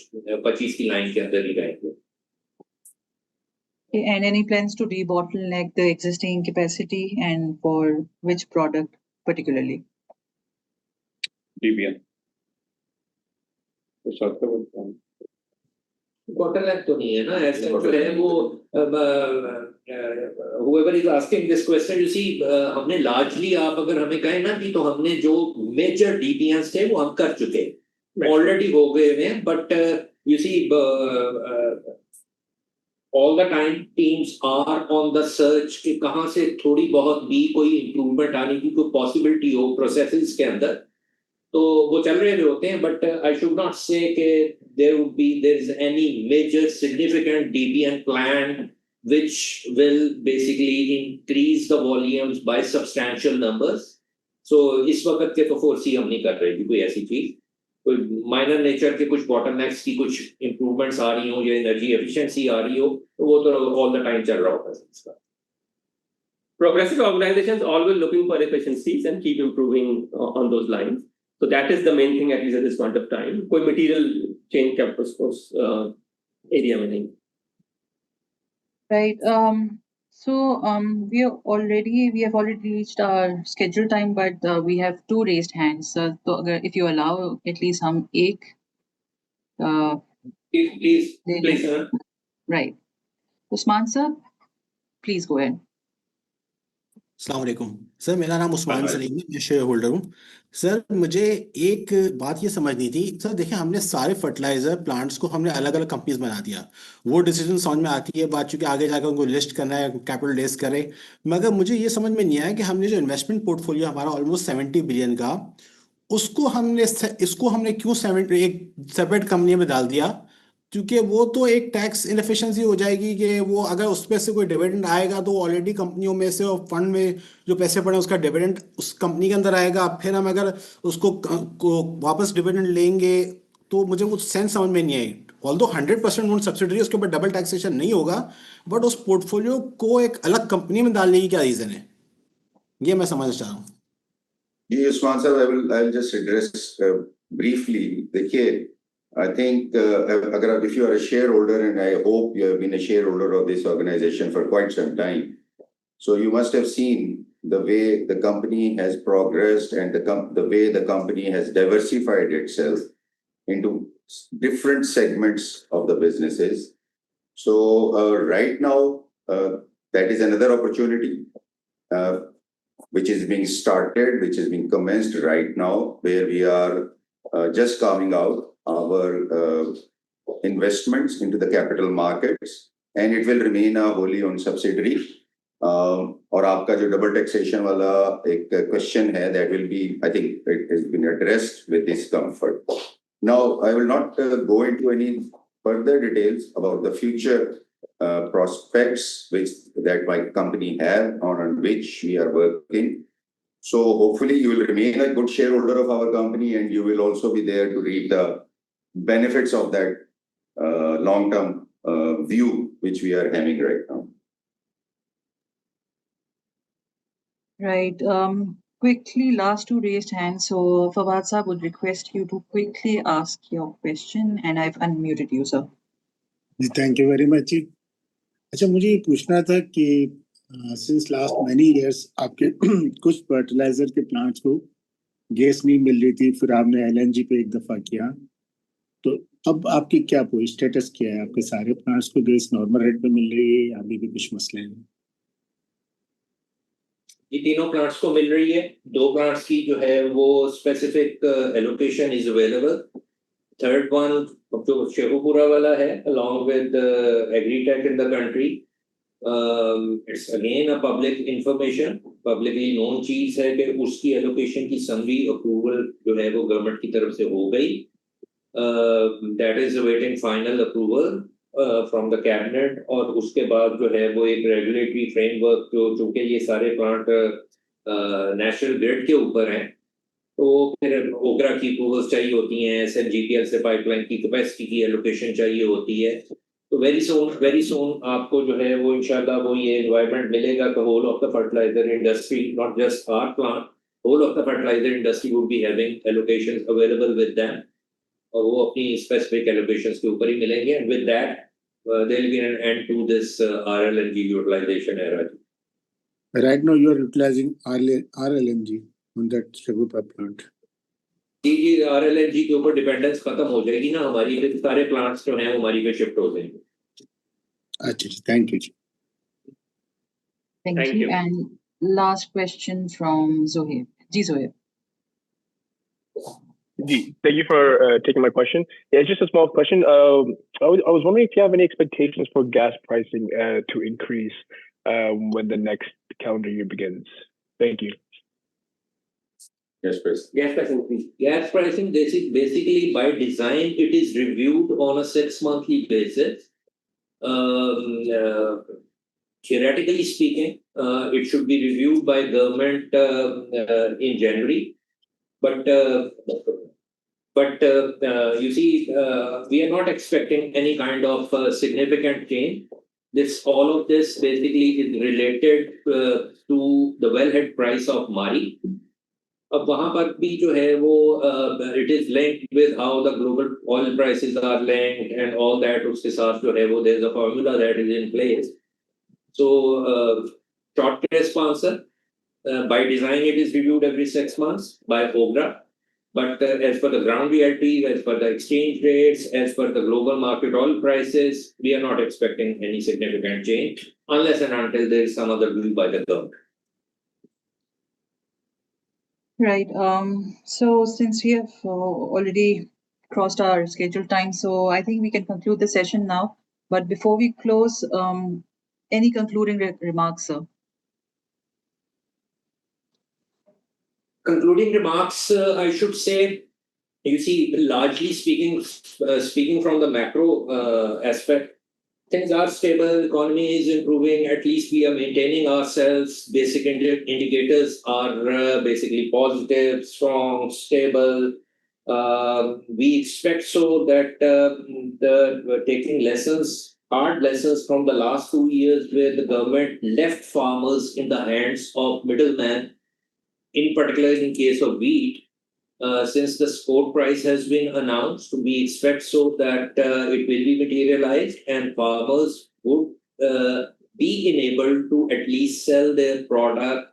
25 की लाइन के अंदर ही रहेंगे. And any plans to debottleneck the existing capacity, and for which product particularly? DBN. Bottleneck तो नहीं है ना, ऐसा जो है वो whoever is asking this question, you see, हमने largely आप अगर हमें कहें ना कि तो हमने जो major DBNs थे वो हम कर चुके already हो गए हैं. But you see, all the time teams are on the search कि कहाँ से थोड़ी बहुत भी कोई improvement आने की कोई possibility हो processes के अंदर. तो वो चल रहे होते हैं, but I should not say that there is any major significant DPN plan which will basically increase the volumes by substantial numbers. So इस वक्त के तो foresee हम नहीं कर रहे कि कोई ऐसी चीज, कोई minor nature के कुछ bottlenecks की कुछ improvements आ रही हो या energy efficiency आ रही हो, तो वो तो all the time चल रहा होता है इसका. Progressive organizations always looking for efficiencies and keep improving on those lines. So that is the main thing, at least at this point of time. कोई material change का उस area में नहीं. Right. We have already reached our scheduled time, but we have two raised hands. So if you allow, at least हम एक. Please, sir. Right. Usman sir, please go ahead. अस्सलाम वालेकुम sir, मेरा नाम उस्मान सलीम है, मैं शेयर होल्डर हूँ। Sir मुझे एक बात ये समझनी थी सर, देखिए हमने सारे फर्टिलाइजर प्लांट्स को हमने अलग अलग कंपनीज बना दिया, वो डिसीजन समझ में आती है बात, चूंकि आगे जाकर उनको लिस्ट करना है, कैपिटल रेज करें, मगर मुझे ये समझ में नहीं आया कि हमने जो इन्वेस्टमेंट पोर्टफोलियो हमारा ऑलमोस्ट 70 बिलियन का, इसको हमने क्यों एक सेपरेट कंपनी में डाल दिया, क्योंकि वो तो एक टैक्स इनएफिशिएंसी हो जाएगी कि वो अगर उस पे से कोई डिविडेंड आएगा तो ऑलरेडी कंपनियों में से और फंड में जो पैसे पड़े उसका डिविडेंड उस कंपनी के अंदर आएगा, फिर हम अगर उसको को वापस डिविडेंड लेंगे तो मुझे वो सेंस समझ में नहीं आई। ऑल्दो 100% ओन सब्सिडरी उसके ऊपर डबल टैक्सेशन नहीं होगा, बट उस पोर्टफोलियो को एक अलग कंपनी में डालने की क्या रीजन है, ये मैं समझना चाह रहा हूँ। जी उस्मान साहब, I will just address briefly. देखिए, I think if you are a shareholder, and I hope you have been a shareholder of this organization for quite some time, so you must have seen the way the company has progressed and the way the company has diversified itself into different segments of the businesses. So right now, that is another opportunity which is being started, which is being commenced right now, where we are just carving out our investments into the capital markets, and it will remain a wholly owned subsidiary. और आपका जो double taxation वाला एक question है, that will be, I think it has been addressed with this comfort. Now, I will not go into any further details about the future prospects that my company have on which we are working. So hopefully you will remain a good shareholder of our company, and you will also be there to reap the benefits of that long-term view which we are having right now. Right. Quickly, last two raised hands. So Fawad sir would request you to quickly ask your question, and I've unmuted you, sir. Thank you very much जी। अच्छा, मुझे ये पूछना था कि since last many years आपके कुछ fertiliser के प्लांट्स को गैस नहीं मिल रही थी, फिर आपने एलएनजी पे एक दफा किया, तो अब आपकी क्या स्टेटस क्या है? आपके सारे प्लांट्स को गैस नॉर्मल रेट पे मिल रही है या अभी भी कुछ मसले हैं? ये तीनों प्लांट्स को मिल रही है। 2 प्लांट्स की जो है वो specific allocation is available. Third one जो शेखुपुरा वाला है, along with agri-tech in the country, it's again a public information, publicly known चीज है कि उसकी एलोकेशन की समरी अप्रूवल जो है वो गवर्नमेंट की तरफ से हो गई। That is awaiting final approval from the cabinet, और उसके बाद जो है वो एक रेगुलेटरी फ्रेमवर्क जो चूंकि ये सारे प्लांट नेशनल ग्रिड के ऊपर हैं, तो फिर ओकरा की अप्रूवल्स चाहिए होती हैं, एसएनजीपीएल से पाइपलाइन की कैपेसिटी की एलोकेशन चाहिए होती है। तो वेरी सोन आपको जो है वो इंशाल्लाह वो ये एनवायरनमेंट मिलेगा कि whole of the fertilizer industry, not just our plant, whole of the fertilizer industry would be having allocations available with them, और वो अपनी स्पेसिफिक एलोकेशंस के ऊपर ही मिलेंगे। And with that there will be an end to this RLNG utilization era. Right now you are utilizing RLNG on that Shagupura plant. जी RLNG के ऊपर डिपेंडेंस खत्म हो जाएगी ना हमारी, फिर सारे प्लांट्स जो हैं वो हमारी पे शिफ्ट हो जाएंगे। अच्छा जी, थैंक यू जी। Thank you. And last question from Zohaib. Ji Zohaib. Thank you for taking my question. Yeah, just a small question. I was wondering if you have any expectations for gas pricing to increase when the next calendar year begins. Thank you. Yes, please. Gas price increase. Gas pricing, this is basically by design, it is reviewed on a 6-monthly basis. Theoretically speaking, it should be reviewed by government in January. But you see, we are not expecting any kind of significant change. All of this basically is related to the wellhead price of Mari. अब वहां पर भी जो है वो it is linked with how the global oil prices are linked and all that. उसके साथ जो है वो there is a formula that is in place. So short answer, by design it is reviewed every 6 months by OGRA. But as per the ground reality, as per the exchange rates, as per the global market oil prices, we are not expecting any significant change unless and until there is some other view by the government. Right. So since we have already crossed our scheduled time, so I think we can conclude the session now. But before we close, any concluding remarks, sir? Concluding remarks, I should say, you see, largely speaking from the macro aspect, things are stable, economy is improving, at least we are maintaining ourselves, basic indicators are basically positive, strong, stable. We expect so that we're taking hard lessons from the last 2 years where the government left farmers in the hands of middlemen, in particular in case of wheat. Since the spot price has been announced, we expect so that it will be materialized and farmers would be enabled to at least sell their product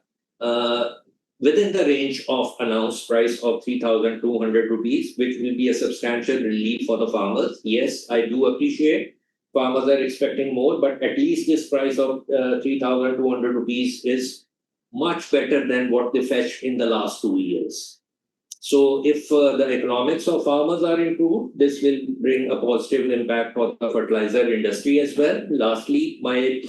within the range of announced price of 3,200 rupees, which will be a substantial relief for the farmers. Yes, I do appreciate farmers are expecting more, but at least this price of 3,200 rupees is much better than what they fetched in the last 2 years. So if the economics of farmers are improved, this will bring a positive impact for the fertilizer industry as well. Lastly, my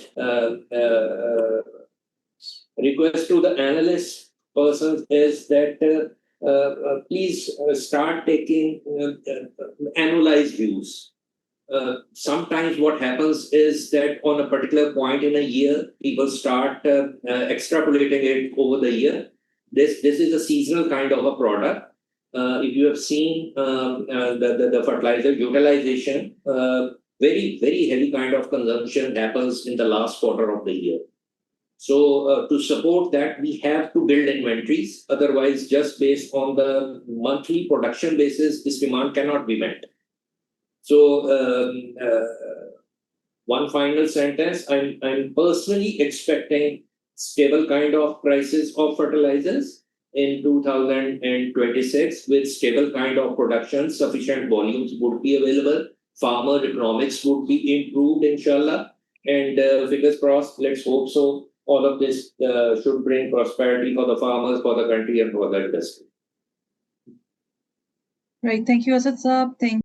request to the analyst persons is that please start taking annualized views. Sometimes what happens is that on a particular point in a year, people start extrapolating it over the year. This is a seasonal kind of a product. If you have seen the fertilizer utilization, very, very heavy kind of consumption happens in the last quarter of the year. So to support that, we have to build inventories. Otherwise, just based on the monthly production basis, this demand cannot be met. So one final sentence, I'm personally expecting stable kind of prices of fertilizers in 2026 with stable kind of production, sufficient volumes would be available, farmer economics would be improved, inshallah, and fingers crossed, let's hope so. All of this should bring prosperity for the farmers, for the country, and for the industry. Right. Thank you, Asad Saab. Thank